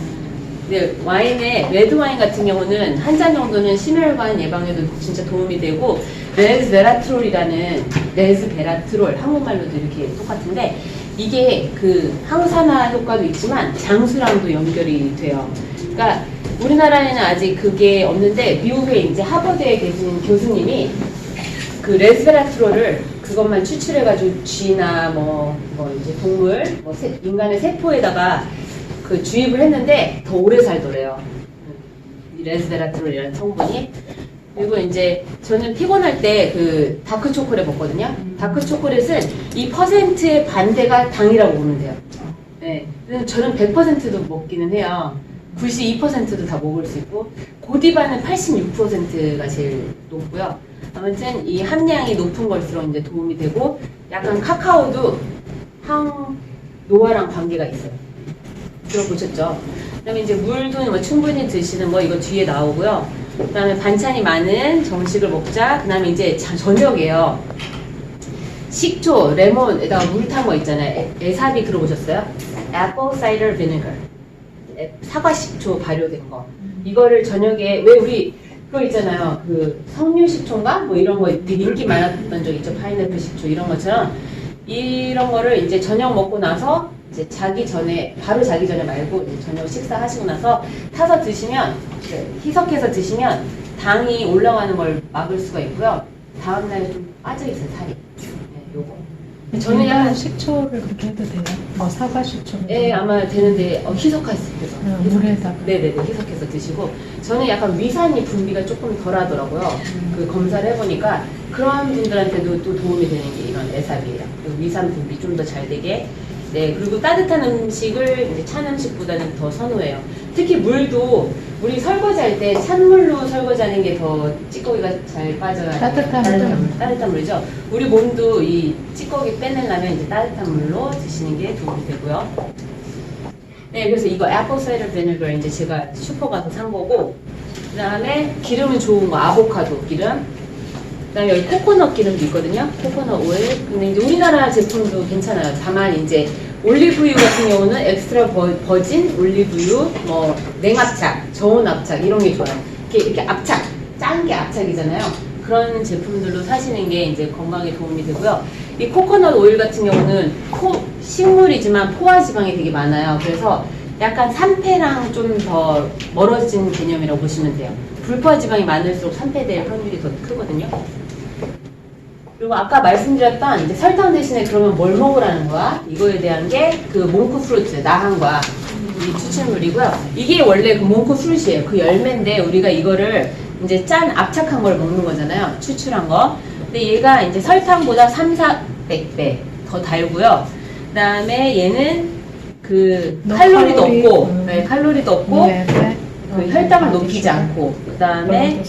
근데 와인에 레드 와인 같은 경우는 한 잔 정도는 심혈관 예방에도 진짜 도움이 되고, 레스베라트롤이라는 레스베라트롤 한국말로도 이렇게 똑같은데 이게 그 항산화 효과도 있지만 장수랑도 연결이 돼요. 그러니까 우리나라에는 아직 그게 없는데 미국에 이제 하버드에 계신 교수님이 그 레스베라트롤을 그것만 추출해가지고 쥐나 뭐 이제 동물, 인간의 세포에다가 그 주입을 했는데 더 오래 살더래요. 이 레스베라트롤이라는 성분이. 그리고 이제 저는 피곤할 때 그 다크 초콜릿 먹거든요. 다크 초콜릿은 이 퍼센트의 반대가 당이라고 보면 돼요. 네. 그래서 저는 100%도 먹기는 해요. 92%도 다 먹을 수 있고, 고디바는 86%가 제일 높고요. 아무튼 이 함량이 높은 걸수록 이제 도움이 되고 약간 카카오도 노화랑 관계가 있어요. 들어보셨죠? 그다음에 이제 물도 뭐 충분히 드시는 거 이거 뒤에 나오고요. 그다음에 반찬이 많은 정식을 먹자. 그다음에 이제 저녁이에요. 식초, 레몬에다가 물 탄 거 있잖아요. 에사비 들어보셨어요? Apple cider vinegar. 사과 식초 발효된 거. 이거를 저녁에 왜 우리 그거 있잖아요. 그 석류 식초인가? 뭐 이런 거 되게 인기 많았던 적 있죠. 파인애플 식초 이런 것처럼 이런 거를 이제 저녁 먹고 나서 이제 자기 전에 바로 자기 전에 말고 이제 저녁 식사하시고 나서 타서 드시면 희석해서 드시면 당이 올라가는 걸 막을 수가 있고요. 다음 날에 좀 빠져 있어요 살이. 네, 요거. 저는 약간 식초를 그렇게 해도 돼요? 뭐 사과 식초? 예, 아마 되는데 희석해서 물에다가. 네네네 희석해서 드시고 저는 약간 위산이 분비가 조금 덜하더라고요. 그 검사를 해보니까 그런 분들한테도 또 도움이 되는 게 이런 에사비예요. 위산 분비 좀 더 잘 되게. 네, 그리고 따뜻한 음식을 이제 찬 음식보다는 더 선호해요. 특히 물도 우리 설거지할 때 찬물로 설거지하는 게 더 찌꺼기가 잘 빠져요. 따뜻한 물이죠. 우리 몸도 이 찌꺼기 빼내려면 이제 따뜻한 물로 드시는 게 도움이 되고요. 네, 그래서 이거 애플 사이더 비네거 이제 제가 슈퍼 가서 산 거고, 그 다음에 기름은 좋은 거 아보카도 기름. 그다음에 여기 코코넛 기름도 있거든요. 코코넛 오일. 근데 이제 우리나라 제품도 괜찮아요. 다만 이제 올리브유 같은 경우는 엑스트라 버진 올리브유, 뭐 냉압착, 저온 압착 이런 게 좋아요. 이렇게 압착, 짠 게 압착이잖아요. 그런 제품들로 사시는 게 이제 건강에 도움이 되고요. 이 코코넛 오일 같은 경우는 식물이지만 포화 지방이 되게 많아요. 그래서 약간 산패랑 좀 더 멀어진 개념이라고 보시면 돼요. 불포화 지방이 많을수록 산패될 확률이 더 크거든요. 그리고 아까 말씀드렸던 이제 설탕 대신에 그러면 뭘 먹으라는 거야? 이거에 대한 게 그 몽크 프루트, 나한과 이 추출물이고요. 이게 원래 그 몽크 프루트예요. 그 열매인데 우리가 이거를 이제 짠 압착한 걸 먹는 거잖아요. 추출한 거. 근데 얘가 이제 설탕보다 300배 더 달고요. 그 다음에 얘는 그 칼로리도 없고, 네, 칼로리도 없고, 그 혈당을 높이지 않고, 그 다음에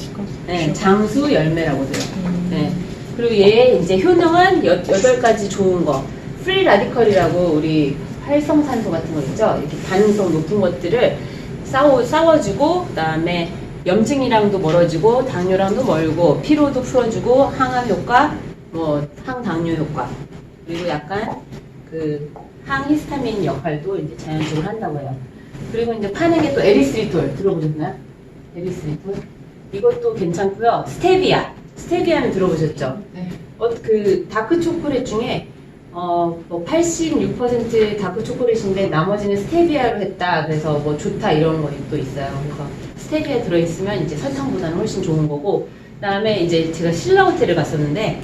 네, 장수 열매라고 돼요. 네. 그리고 얘 이제 효능은 8가지 좋은 거. 프리 라디컬이라고 우리 활성산소 같은 거 있죠? 이렇게 반응성 높은 것들을 싸워주고, 그 다음에 염증이랑도 멀어지고, 당뇨랑도 멀고, 피로도 풀어주고, 항암 효과, 뭐, 항당뇨 효과. 그리고 약간 그 항히스타민 역할도 이제 자연적으로 한다고 해요. 그리고 이제 파는 게 또 에리스리톨 들어보셨나요? 에리스리톨. 이것도 괜찮고요. 스테비아는 들어보셨죠? 네. 그 다크 초콜릿 중에 뭐 86% 다크 초콜릿인데 나머지는 스테비아로 했다. 그래서 뭐 좋다 이런 것도 있어요. 그래서 스테비아 들어있으면 이제 설탕보다는 훨씬 좋은 거고. 그다음에 이제 제가 신라 호텔을 갔었는데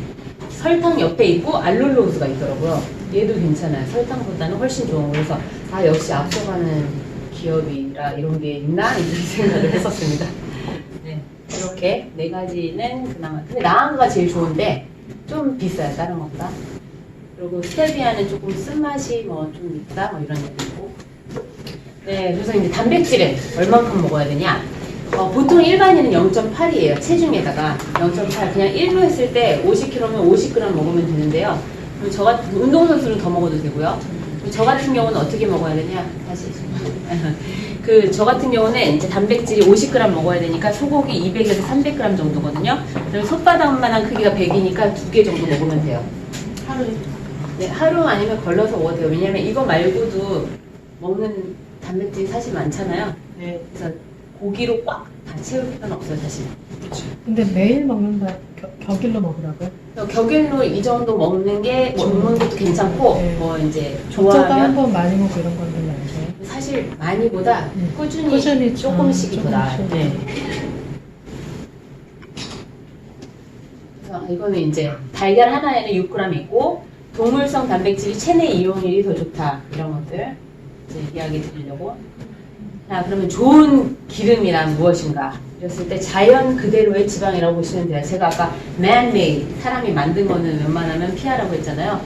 설탕 옆에 있고 알룰로스가 있더라고요. 얘도 괜찮아요. 설탕보다는 훨씬 좋은 거. 그래서 역시 앞서가는 기업이라 이런 게 있나 이런 생각을 했었습니다. 네, 이렇게 4가지는 그나마. 근데 나한가 제일 좋은데 좀 비싸요, 다른 것보다. 그리고 스테비아는 조금 쓴맛이 뭐 좀 있다, 뭐 이런 얘기고. 네, 그래서 이제 단백질은 얼만큼 먹어야 되냐? 보통 일반인은 0.8이에요. 체중에다가 0.8. 그냥 1로 했을 때 50kg면 50g 먹으면 되는데요. 그리고 저 같은 운동선수는 더 먹어도 되고요. 저 같은 경우는 어떻게 먹어야 되냐? 다시. 저 같은 경우는 이제 단백질이 50g 먹어야 되니까 소고기 200에서 300g 정도거든요. 그리고 손바닥만한 크기가 100이니까 2개 정도 먹으면 돼요. 하루에. 네, 하루 아니면 걸러서 먹어도 돼요. 왜냐면 이거 말고도 먹는 단백질이 사실 많잖아요. 네. 그래서 고기로 꽉 다 채울 필요는 없어요, 사실. 근데 매일 먹는다, 격일로 먹으라고요? 격일로 이 정도 먹는 게 먹는 것도 괜찮고, 네. 뭐 이제 좋아하면 좋아하면 한번 많이 먹고 이런 건 별로 안 좋아해요. 사실 많이보다 꾸준히 꾸준히 조금씩이 더 나아요. 조금씩. 네. 그래서 이거는 이제 달걀 하나에는 6g 있고 동물성 단백질이 체내 이용률이 더 좋다 이런 것들 이제 이야기 드리려고. 자, 그러면 좋은 기름이란 무엇인가? 이랬을 때 자연 그대로의 지방이라고 보시면 돼요. 제가 아까 man-made, 사람이 만든 거는 웬만하면 피하라고 했잖아요.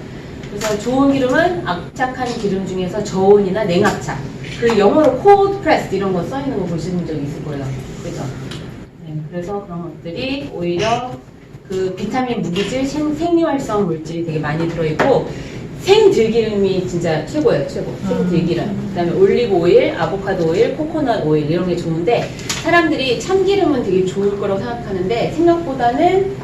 그래서 좋은 기름은 압착한 기름 중에서 저온이나 냉압착. 그 영어로 cold pressed 이런 거 써있는 거 보시는 적 있을 거예요. 그죠? 네, 그래서 그런 것들이 오히려 그 비타민, 무기질, 생리활성 물질이 되게 많이 들어있고 생들기름이 진짜 최고예요, 최고. 생들기름. 그다음에 올리브 오일, 아보카도 오일, 코코넛 오일 이런 게 좋은데 사람들이 참기름은 되게 좋을 거라고 생각하는데 생각보다는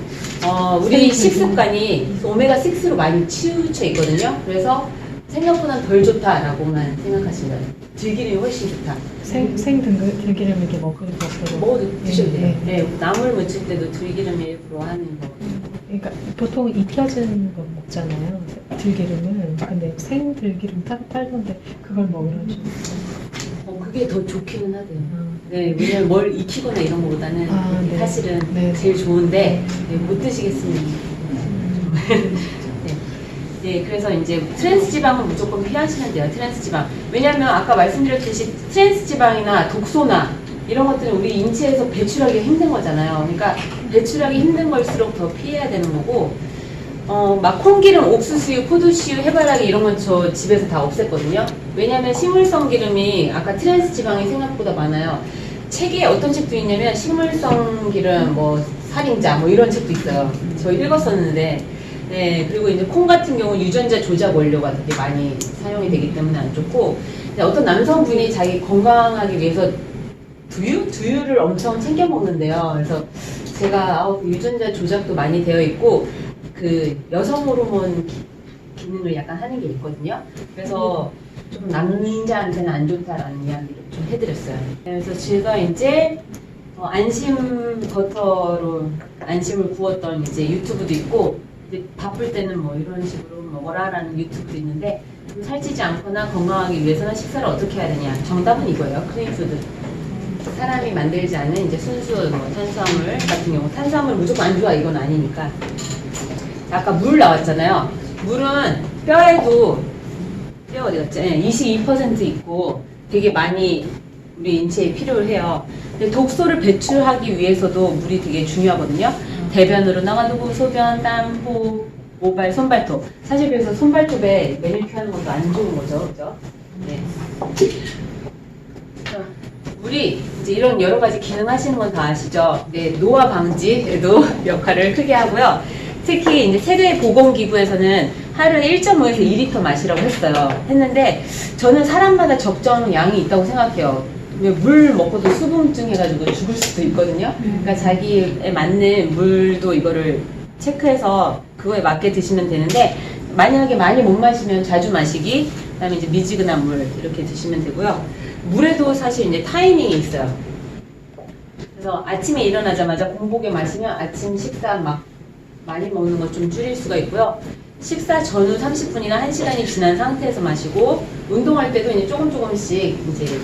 우리 식습관이 오메가6로 많이 치우쳐 있거든요. 그래서 생각보다는 덜 좋다라고만 생각하시면 돼요. 들기름이 훨씬 좋다. 들기름 이렇게 먹어도 드셔도 돼요. 네. 네, 나물 무칠 때도 들기름 일부러 하는 거. 그러니까 보통 익혀진 거 먹잖아요. 들기름은. 근데 생들기름 팔던데 그걸 먹으라죠. 그게 더 좋기는 하대요. 네, 왜냐면 뭘 익히거나 이런 거보다는 네. 사실은 네. 제일 좋은데 네, 못 드시겠으면. 네. 네, 그래서 이제 트랜스 지방은 무조건 피하시면 돼요. 트랜스 지방. 왜냐면 아까 말씀드렸듯이 트랜스 지방이나 독소나 이런 것들은 우리 인체에서 배출하기 힘든 거잖아요. 그러니까 배출하기 힘든 걸수록 더 피해야 되는 거고, 막 콩기름, 옥수수유, 포도씨유, 해바라기 이런 건 저 집에서 다 없앴거든요. 왜냐면 식물성 기름이 아까 트랜스 지방이 생각보다 많아요. 책에 어떤 책도 있냐면 식물성 기름, 뭐 살인자, 뭐 이런 책도 있어요. 저 읽었었는데, 네, 그리고 이제 콩 같은 경우 유전자 조작 원료가 되게 많이 사용이 되기 때문에 안 좋고, 어떤 남성분이 자기 건강하기 위해서 두유를 엄청 챙겨 먹는데요. 그래서 제가 유전자 조작도 많이 되어 있고 그 여성 호르몬 기능을 약간 하는 게 있거든요. 그래서 좀 남자한테는 안 좋다라는 이야기를 좀 해드렸어요. 그래서 제가 이제 안심 버터로 안심을 구웠던 이제 유튜브도 있고 이제 바쁠 때는 뭐 이런 식으로 먹어라라는 유튜브도 있는데 좀 살찌지 않거나 건강하기 위해서는 식사를 어떻게 해야 되냐. 정답은 이거예요. 클린푸드. 사람이 만들지 않은 이제 순수 뭐 탄수화물 같은 경우 탄수화물 무조건 안 좋아 이건 아니니까. 아까 물 나왔잖아요. 물은 뼈에도 뼈 어디 갔지? 네, 22% 있고 되게 많이 우리 인체에 필요해요. 근데 독소를 배출하기 위해서도 물이 되게 중요하거든요. 대변으로 나가고 소변, 땀, 호흡, 모발, 손발톱. 사실 그래서 손발톱에 매니큐어하는 것도 안 좋은 거죠, 그죠? 네. 물이 이제 이런 여러 가지 기능 하시는 건 다 아시죠? 네, 노화 방지에도 역할을 크게 하고요. 특히 이제 세계 보건기구에서는 하루에 1.5에서 2리터 마시라고 했는데 저는 사람마다 적정 양이 있다고 생각해요. 물 먹고도 수분증 해가지고 죽을 수도 있거든요. 그러니까 자기에 맞는 물도 이거를 체크해서 그거에 맞게 드시면 되는데 만약에 많이 못 마시면 자주 마시기, 그다음에 이제 미지근한 물 이렇게 드시면 되고요. 물에도 사실 이제 타이밍이 있어요. 그래서 아침에 일어나자마자 공복에 마시면 아침 식사 막 많이 먹는 것 좀 줄일 수가 있고요. 식사 전후 30분이나 1시간이 지난 상태에서 마시고 운동할 때도 이제 조금씩 이제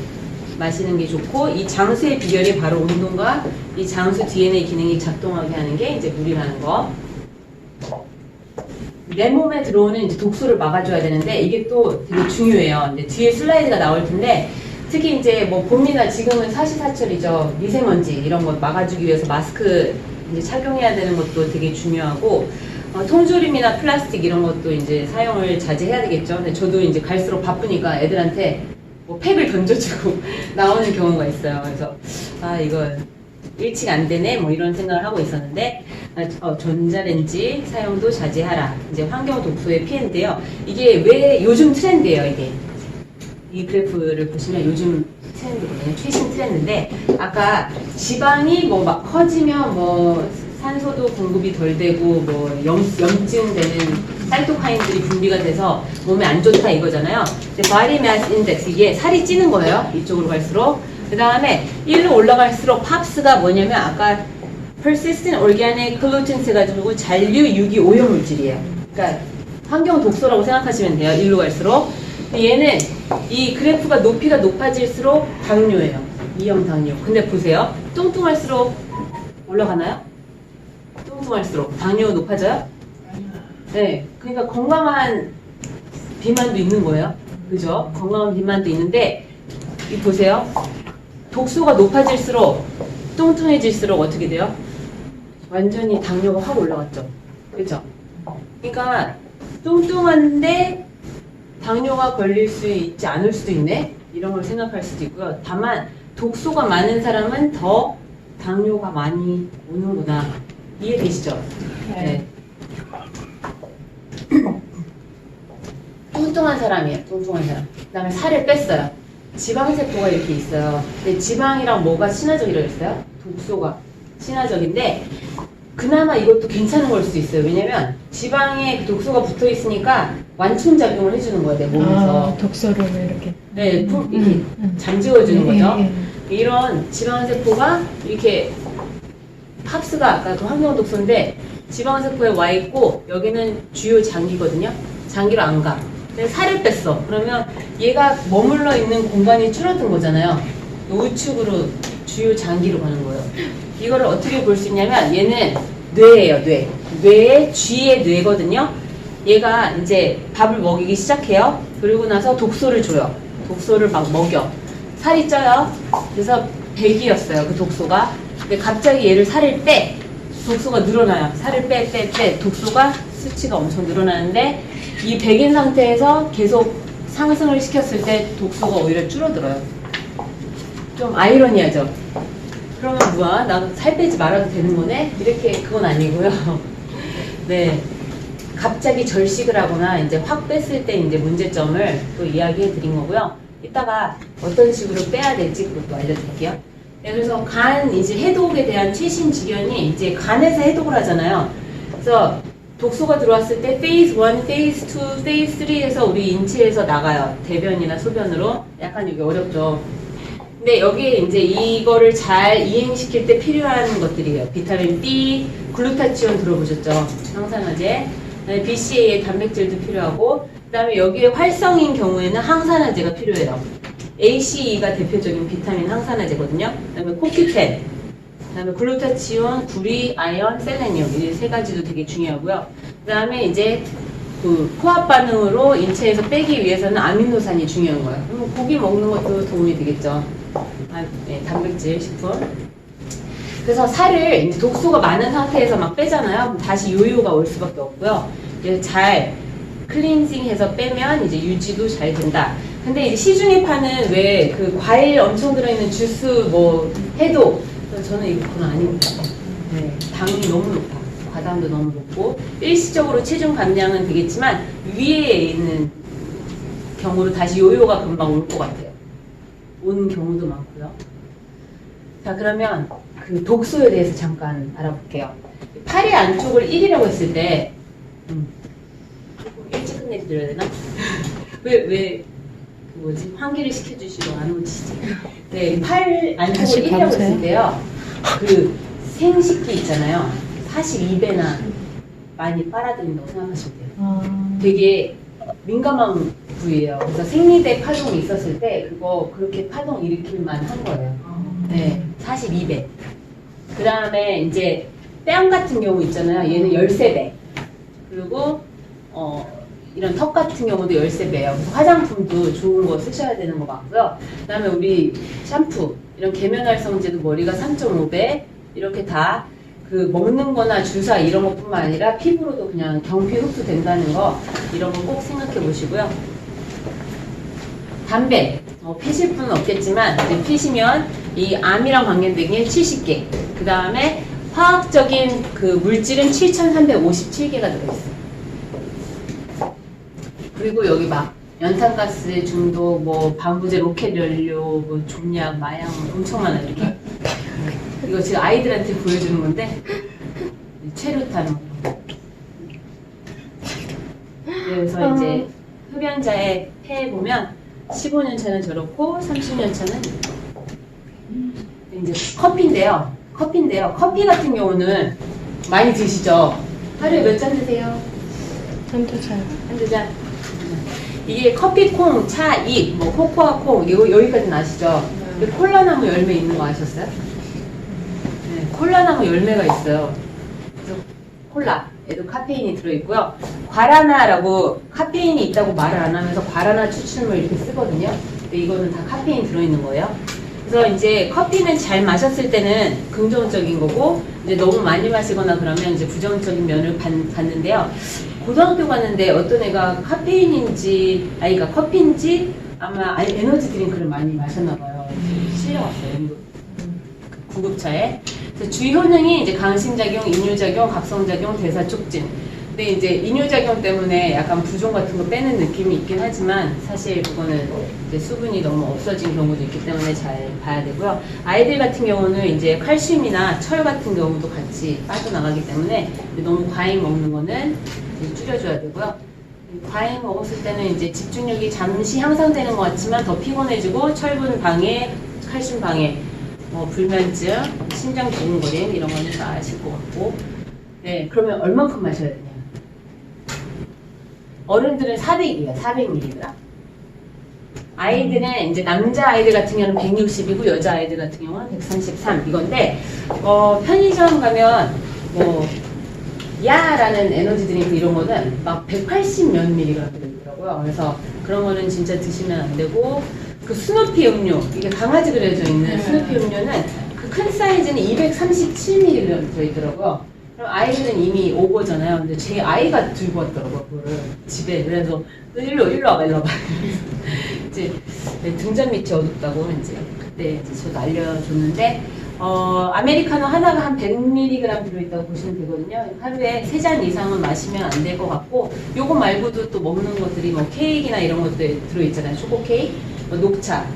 마시는 게 좋고 이 장수의 비결이 바로 운동과 이 장수 DNA 기능이 작동하게 하는 게 이제 물이라는 거. 내 몸에 들어오는 이제 독소를 막아줘야 되는데 이게 또 되게 중요해요. 이제 뒤에 슬라이드가 나올 텐데 특히 이제 뭐 봄이나 지금은 사시사철이죠. 미세먼지 이런 거 막아주기 위해서 마스크 이제 착용해야 되는 것도 되게 중요하고 통조림이나 플라스틱 이런 것도 이제 사용을 자제해야 되겠죠. 근데 저도 이제 갈수록 바쁘니까 애들한테 뭐 팩을 던져주고 나오는 경우가 있어요. 그래서 이거 일찍 안 되네 뭐 이런 생각을 하고 있었는데 전자레인지 사용도 자제하라. 이제 환경 독소의 피해인데요. 이게 왜 요즘 트렌드예요. 이게 이 그래프를 보시면 요즘 트렌드거든요. 최신 트렌드인데 아까 지방이 뭐 막 커지면 뭐 산소도 공급이 덜 되고 뭐 염증 되는 사이토카인들이 분비가 돼서 몸에 안 좋다 이거잖아요. 근데 body mass index 이게 살이 찌는 거예요. 이쪽으로 갈수록. 그 다음에 1로 올라갈수록 팝스가 뭐냐면 아까 persistent organic pollutants 해가지고 잔류 유기 오염 물질이에요. 그러니까 환경 독소라고 생각하시면 돼요. 1로 갈수록. 얘는 이 그래프가 높이가 높아질수록 당뇨예요. 2형 당뇨. 근데 보세요. 뚱뚱할수록 올라가나요? 뚱뚱할수록 당뇨 높아져요? 네. 그러니까 건강한 비만도 있는 거예요. 그죠? 건강한 비만도 있는데 이 보세요. 독소가 높아질수록 뚱뚱해질수록 어떻게 돼요? 완전히 당뇨가 확 올라갔죠. 그죠? 그러니까 뚱뚱한데 당뇨가 걸릴 수 있지 않을 수도 있네? 이런 걸 생각할 수도 있고요. 다만 독소가 많은 사람은 더 당뇨가 많이 오는구나. 이해되시죠? 네. 뚱뚱한 사람이에요. 뚱뚱한 사람. 그 다음에 살을 뺐어요. 지방세포가 이렇게 있어요. 근데 지방이랑 뭐가 친화적이라고 했어요? 독소가 친화적인데 그나마 이것도 괜찮은 걸 수도 있어요. 왜냐면 지방에 독소가 붙어 있으니까 완충작용을 해주는 거예요. 내 몸에서. 아, 독소를 이렇게. 네, 이렇게 잠재워주는 예, 거죠. 예. 이런 지방세포가 이렇게 합스가 아까 그 환경 독소인데 지방세포에 와 있고 여기는 주요 장기거든요. 장기로 안 가. 근데 살을 뺐어. 그러면 얘가 머물러 있는 공간이 줄어든 거잖아요. 우측으로 주요 장기로 가는 거예요. 이거를 어떻게 볼 수 있냐면 얘는 뇌예요, 뇌. 뇌의 쥐의 뇌거든요. 얘가 이제 밥을 먹이기 시작해요. 그리고 나서 독소를 줘요. 독소를 막 먹여. 살이 쪄요. 그래서 100이었어요, 그 독소가. 근데 갑자기 얘를 살을 빼. 독소가 늘어나요. 살을 빼. 독소가 수치가 엄청 늘어나는데 이 100인 상태에서 계속 상승을 시켰을 때 독소가 오히려 줄어들어요. 좀 아이러니하죠? 그러면 뭐야? 나도 살 빼지 말아도 되는 거네? 이렇게 그건 아니고요. 네. 갑자기 절식을 하거나 이제 확 뺐을 때 이제 문제점을 또 이야기해 드린 거고요. 이따가 어떤 식으로 빼야 될지 그것도 알려드릴게요. 네, 그래서 간 이제 해독에 대한 최신 지견이 이제 간에서 해독을 하잖아요. 그래서 독소가 들어왔을 때 페이즈 1, 페이즈 2, 페이즈 3에서 우리 인체에서 나가요. 대변이나 소변으로. 약간 이게 어렵죠. 근데 여기에 이제 이거를 잘 이행시킬 때 필요한 것들이에요. 비타민 B, 글루타치온 들어보셨죠? 항산화제. 그다음에 BCAA 단백질도 필요하고, 그 다음에 여기에 활성인 경우에는 항산화제가 필요해요. ACE가 대표적인 비타민 항산화제거든요. 그 다음에 코큐텐, 그 다음에 글루타치온, 구리, 아연, 셀레늄 이 세 가지도 되게 중요하고요. 그 다음에 이제 그 포화 반응으로 인체에서 빼기 위해서는 아미노산이 중요한 거예요. 그럼 고기 먹는 것도 도움이 되겠죠. 네, 단백질 식품. 그래서 살을 이제 독소가 많은 상태에서 막 빼잖아요. 그럼 다시 요요가 올 수밖에 없고요. 이제 잘 클린징해서 빼면 이제 유지도 잘 된다. 근데 이제 시중에 파는 왜 그 과일 엄청 들어있는 주스 뭐 해도 저는 이건 아닙니다. 네, 당이 너무 높아. 과당도 너무 높고 일시적으로 체중 감량은 되겠지만 위에 있는 경우로 다시 요요가 금방 올 것 같아요. 온 경우도 많고요. 자, 그러면 그 독소에 대해서 잠깐 알아볼게요. 파리 안쪽을 1이라고 했을 때 조금 일찍 끝내드려야 되나? 왜 뭐지? 환기를 시켜주시러 안 오시지? 네, 팔 안쪽을 1이라고 했을 때요. 그 생식기 있잖아요. 42배나 많이 빨아들인다고 생각하시면 돼요. 되게 민감한 부위예요. 그래서 생리대 파동이 있었을 때 그거 그렇게 파동 일으킬만 한 거예요. 네, 42배. 그 다음에 이제 뺨 같은 경우 있잖아요. 얘는 13배. 그리고 이런 턱 같은 경우도 13배예요. 그래서 화장품도 좋은 거 쓰셔야 되는 거 맞고요. 그 다음에 우리 샴푸, 이런 계면활성제도 머리가 3.5배. 이렇게 다 그 먹는 거나 주사 이런 것뿐만 아니라 피부로도 그냥 경피 흡수 된다는 거 이런 거 꼭 생각해 보시고요. 담배, 피실 분은 없겠지만 이제 피시면 이 암이랑 관계된 게 70개. 그 다음에 화학적인 그 물질은 7,357개가 들어있어요. 그리고 여기 막 연탄가스 중독, 뭐 방부제, 로켓 연료, 뭐 종약, 마약 엄청 많아요. 이렇게. 이거 지금 아이들한테 보여주는 건데 체류탄. 그래서 이제 흡연자의 폐에 보면 15년 차는 저렇고 30년 차는 이제 커피인데요. 커피 같은 경우는 많이 드시죠? 하루에 몇 잔 드세요? 한두 잔. 이게 커피콩, 차, 잎, 뭐 코코아콩 이거 여기까지는 아시죠? 콜라나무 열매 있는 거 아셨어요? 네, 콜라나무 열매가 있어요. 그래서 콜라, 얘도 카페인이 들어있고요. 과라나라고 카페인이 있다고 말을 안 하면서 과라나 추출물 이렇게 쓰거든요. 근데 이거는 다 카페인 들어있는 거예요. 그래서 이제 커피는 잘 마셨을 때는 긍정적인 거고 이제 너무 많이 마시거나 그러면 이제 부정적인 면을 받는데요. 고등학교 갔는데 어떤 애가 카페인인지 그러니까 커피인지 아마 에너지 드링크를 많이 마셨나 봐요. 실려왔어요. 구급차에. 주 효능이 이제 강심작용, 이뇨작용, 각성작용, 대사촉진. 근데 이제 이뇨작용 때문에 약간 부종 같은 거 빼는 느낌이 있긴 하지만 사실 그거는 이제 수분이 너무 없어진 경우도 있기 때문에 잘 봐야 되고요. 아이들 같은 경우는 이제 칼슘이나 철 같은 경우도 같이 빠져나가기 때문에 너무 과잉 먹는 거는 이제 줄여줘야 되고요. 과잉 먹었을 때는 이제 집중력이 잠시 향상되는 것 같지만 더 피곤해지고 철분 방해, 칼슘 방해, 불면증, 심장 두근거림 이런 거는 다 아실 것 같고. 네, 그러면 얼만큼 마셔야 되냐? 어른들은 400이에요. 400mg. 아이들은 이제 남자 아이들 같은 경우는 160이고 여자 아이들 같은 경우는 133 이건데 편의점 가면 뭐 야라는 에너지 드링크 이런 거는 막 180 몇 mg 들어있더라고요. 그래서 그런 거는 진짜 드시면 안 되고 그 스누피 음료 이게 강아지 그려져 있는 스누피 음료는 그 큰 사이즈는 237mg 들어있더라고요. 그럼 아이들은 이미 오버잖아요. 근데 제 아이가 들고 왔더라고요, 그거를 집에. 그래서 일로 와봐. 이제 등잔 밑이 어둡다고 이제 그때 이제 저도 알려줬는데 아메리카노 하나가 한 100mg 들어있다고 보시면 되거든요. 하루에 3잔 이상은 마시면 안 될 것 같고 요거 말고도 또 먹는 것들이 뭐 케이크나 이런 것들 들어있잖아요. 초코 케이크, 녹차,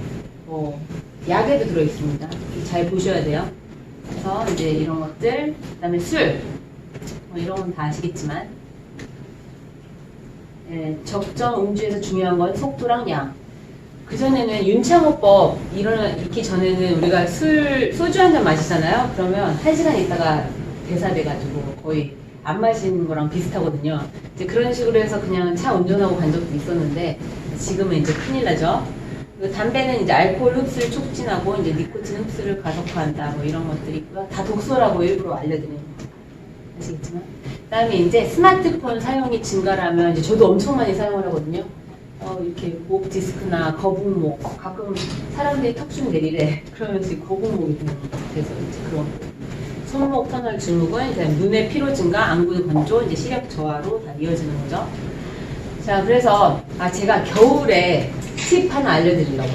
약에도 들어있습니다. 잘 보셔야 돼요. 그래서 이제 이런 것들, 그 다음에 술, 이런 건 다 아시겠지만, 적정 음주에서 중요한 건 속도랑 양. 그전에는 윤창호법 있기 전에는 우리가 소주 한 잔 마시잖아요. 그러면 1시간 있다가 대사돼가지고 거의 안 마시는 거랑 비슷하거든요. 이제 그런 식으로 해서 그냥 차 운전하고 간 적도 있었는데, 지금은 이제 큰일 나죠. 담배는 이제 알코올 흡수를 촉진하고 이제 니코틴 흡수를 가속화한다 뭐 이런 것들이 있고요. 다 독소라고 일부러 알려드리는 거 아시겠지만 그다음에 이제 스마트폰 사용이 증가하면 이제 저도 엄청 많이 사용을 하거든요. 이렇게 목 디스크나 거북목 가끔 사람들이 턱좀 내리래 그러면서 거북목이 돼서 이제 그런 손목 터널 증후군, 눈의 피로 증가, 안구 건조, 이제 시력 저하로 다 이어지는 거죠. 자, 그래서 제가 겨울에 팁 하나 알려드리려고.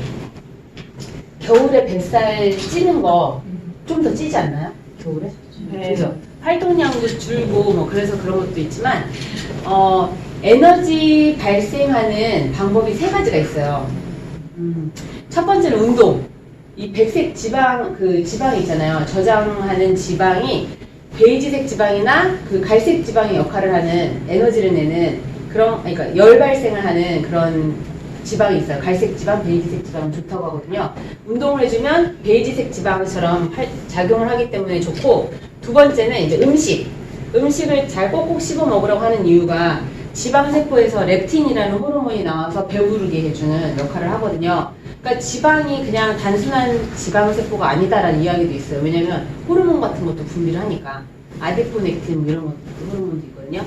겨울에 뱃살 찌는 거 좀 더 찌지 않나요? 겨울에? 네. 그죠? 활동량도 줄고 뭐 그래서 그런 것도 있지만 에너지 발생하는 방법이 3가지가 있어요. 첫 번째는 운동. 이 백색 지방 지방이 있잖아요. 저장하는 지방이 베이지색 지방이나 그 갈색 지방의 역할을 하는 에너지를 내는 그러니까 열 발생을 하는 그런 지방이 있어요. 갈색 지방, 베이지색 지방은 좋다고 하거든요. 운동을 해주면 베이지색 지방처럼 작용을 하기 때문에 좋고, 두 번째는 이제 음식을 잘 꼭꼭 씹어 먹으라고 하는 이유가 지방세포에서 렙틴이라는 호르몬이 나와서 배부르게 해주는 역할을 하거든요. 그러니까 지방이 그냥 단순한 지방세포가 아니다라는 이야기도 있어요. 왜냐면 호르몬 같은 것도 분비를 하니까. 아디포넥틴 이런 것도 호르몬도 있거든요.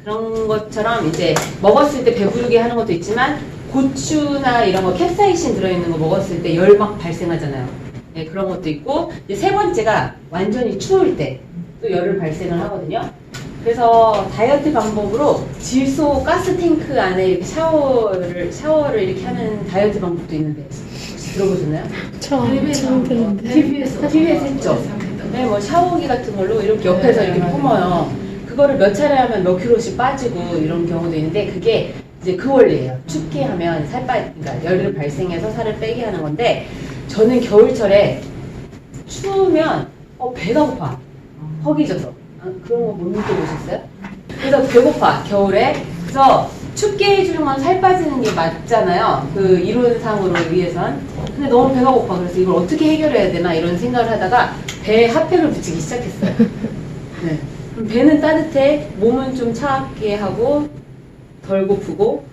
그런 것처럼 이제 먹었을 때 배부르게 하는 것도 있지만 고추나 이런 거 캡사이신 들어있는 거 먹었을 때 열 막 발생하잖아요. 네, 그런 것도 있고 이제 3번째가 완전히 추울 때 또 열을 발생을 하거든요. 그래서 다이어트 방법으로 질소 가스 탱크 안에 이렇게 샤워를 이렇게 하는 다이어트 방법도 있는데 혹시 들어보셨나요? 처음 듣는데. TV에서 했죠. 네, 뭐 샤워기 같은 걸로 이렇게 옆에서 이렇게 뿜어요. 그거를 몇 차례 하면 몇 킬로씩 빠지고 이런 경우도 있는데 그게 이제 그 원리예요. 춥게 하면 그러니까 열을 발생해서 살을 빼게 하는 건데 저는 겨울철에 추우면 배가 고파. 허기져서. 그런 거 못 느껴보셨어요? 그래서 배고파, 겨울에. 그래서 춥게 해주는 건 살 빠지는 게 맞잖아요. 그 이론상으로 의해선. 근데 너무 배가 고파. 그래서 이걸 어떻게 해결해야 되나 이런 생각을 하다가 배에 핫팩을 붙이기 시작했어요. 네. 그럼 배는 따뜻해, 몸은 좀 차갑게 하고 덜 고프고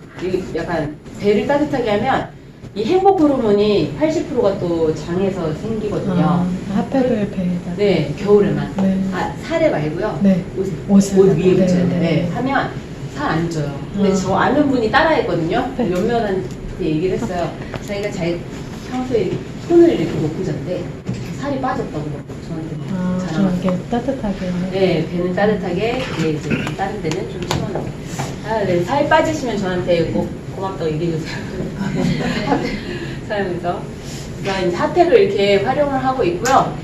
약간 배를 따뜻하게 하면 이 행복 호르몬이 80%가 또 장에서 생기거든요. 핫팩을 배에다. 네, 겨울에만. 네. 살에 말고요. 네. 옷 위에 네, 붙여야 돼. 네. 네. 하면 살 안 쪄요. 근데 저 아는 분이 따라했거든요. 네. 몇몇한테 얘기를 했어요. 자기가 평소에 이렇게 손을 이렇게 놓고 잤는데 살이 빠졌다고 저한테 막 좀 자랑하고. 이렇게 따뜻하게. 네, 배는 따뜻하게, 이제 다른 데는 좀 시원하게. 네, 살 빠지시면 저한테 꼭 고맙다고 얘기해주세요. 사용해서. 그러니까 이제 핫팩을 이렇게 활용을 하고 있고요.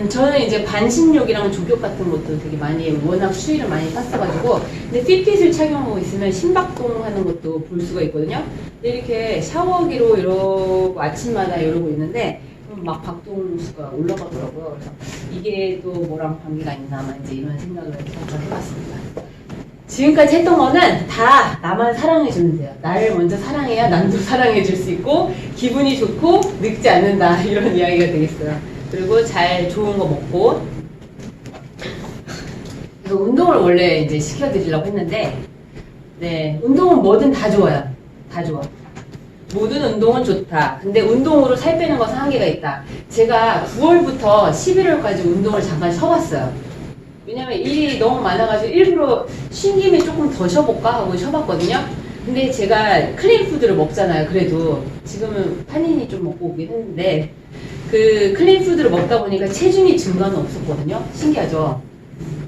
저는 이제 반신욕이랑 족욕 같은 것도 되게 많이 워낙 추위를 많이 탔어가지고 근데 핏핏을 착용하고 있으면 심박동 하는 것도 볼 수가 있거든요. 근데 이렇게 샤워기로 이러고 아침마다 이러고 있는데 막 박동수가 올라가더라고요. 그래서 이게 또 뭐랑 관계가 있나 막 이제 이런 생각을 잠깐 해봤습니다. 지금까지 했던 거는 다 나만 사랑해주면 돼요. 나를 먼저 사랑해야 남도 사랑해줄 수 있고 기분이 좋고 늙지 않는다 이런 이야기가 되겠어요. 그리고 잘 좋은 거 먹고 그래서 운동을 원래 이제 시켜드리려고 했는데 네 운동은 뭐든 다 좋아요. 다 좋아. 모든 운동은 좋다. 근데 운동으로 살 빼는 것은 한계가 있다. 제가 9월부터 11월까지 운동을 잠깐 쉬어봤어요. 왜냐면 일이 너무 많아가지고 일부러 쉰 김에 조금 더 쉬어볼까 하고 쉬어봤거든요. 근데 제가 클린 푸드를 먹잖아요. 그래도 지금은 판인이 좀 먹고 오긴 했는데 그 클린 푸드를 먹다 보니까 체중이 증가는 없었거든요. 신기하죠?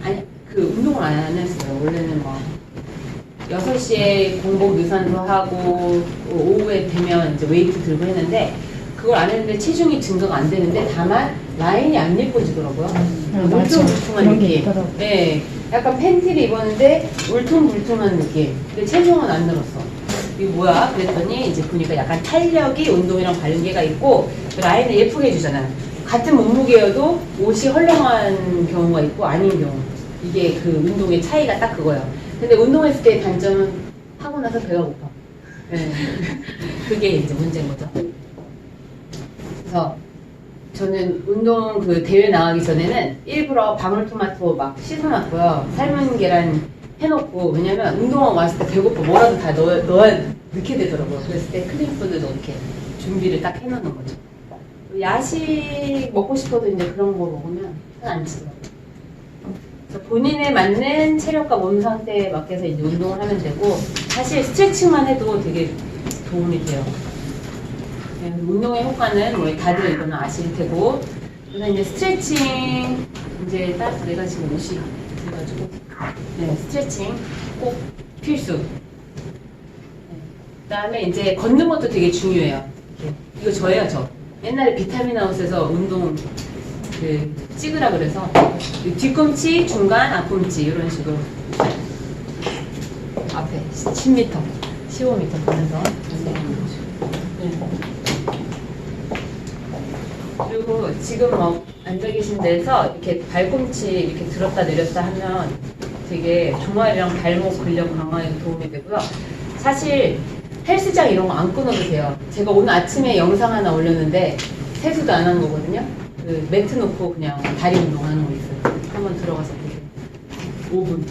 아니 그 운동을 안 했어요. 원래는 막 6시에 공복 유산소 하고 오후에 되면 이제 웨이트 들고 했는데 그걸 안 했는데 체중이 증가가 안 되는데 다만 라인이 안 예뻐지더라고요. 맞아. 울퉁불퉁한 그런 게 느낌. 있더라고. 네, 약간 팬티를 입었는데 울퉁불퉁한 느낌. 근데 체중은 안 늘었어. 이게 뭐야? 그랬더니 이제 보니까 약간 탄력이 운동이랑 관계가 있고 라인을 예쁘게 해주잖아요. 같은 몸무게여도 옷이 헐렁한 경우가 있고 아닌 경우. 이게 그 운동의 차이가 딱 그거예요. 근데 운동했을 때의 단점은 하고 나서 배가 고파. 네. 그게 이제 문제인 거죠. 그래서 저는 운동 그 대회 나가기 전에는 일부러 방울토마토 막 씻어놨고요. 삶은 계란 해놓고 왜냐면 운동하고 왔을 때 배고파 뭐라도 다 넣어야 넣게 되더라고요. 그랬을 때 클린푸드도 이렇게 준비를 딱 해놓는 거죠. 야식 먹고 싶어도 이제 그런 거 먹으면 안 치더라고요. 그래서 본인에 맞는 체력과 몸 상태에 맞게서 이제 운동을 하면 되고 사실 스트레칭만 해도 되게 도움이 돼요. 네, 운동의 효과는 뭐 다들 이거는 아실 테고 그래서 이제 스트레칭 이제 딱 내가 지금 옷이 그래가지고 네 스트레칭 꼭 필수. 네. 그다음에 이제 걷는 것도 되게 중요해요. 이렇게. 이거 저예요 저. 옛날에 비타민하우스에서 운동 그 찍으라 그래서 뒤꿈치, 중간, 앞꿈치 이런 식으로 앞에 10m, 15m 보면서 네. 그리고 지금 뭐 앉아 계신 데서 이렇게 발꿈치 이렇게 들었다 내렸다 하면 되게 종아리랑 발목 근력 강화에 도움이 되고요. 사실 헬스장 이런 거 안 끊어도 돼요. 제가 오늘 아침에 영상 하나 올렸는데 세수도 안 한 거거든요. 그 매트 놓고 그냥 다리 운동하는 거 있어요. 한번 들어가서 보세요. 5분.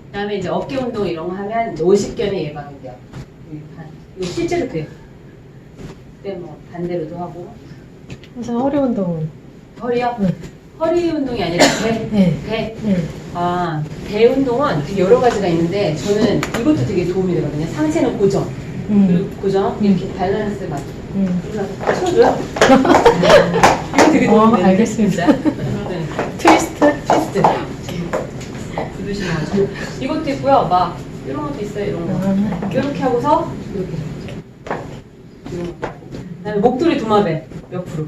그다음에 이제 어깨 운동 이런 거 하면 이제 50견의 예방이 돼요. 이거 실제로 돼요. 그때 뭐 반대로도 하고. 항상 허리 운동은 허리요? 네. 허리 운동이 아니라 배. 네. 배. 네. 아, 배 운동은 되게 여러 가지가 있는데 저는 이것도 되게 도움이 되거든요. 상체는 고정. 그리고 고정 이렇게 밸런스 맞고. 그래서 쳐줘요. 이거 되게 도움이 되는데. 알겠습니다. 네. 트위스트? 트위스트. 부르시면 이것도 있고요. 막 이런 것도 있어요. 이런 거. 이렇게 하고서 이렇게. 이런 거. 그다음에 목도리 도마뱀 옆으로.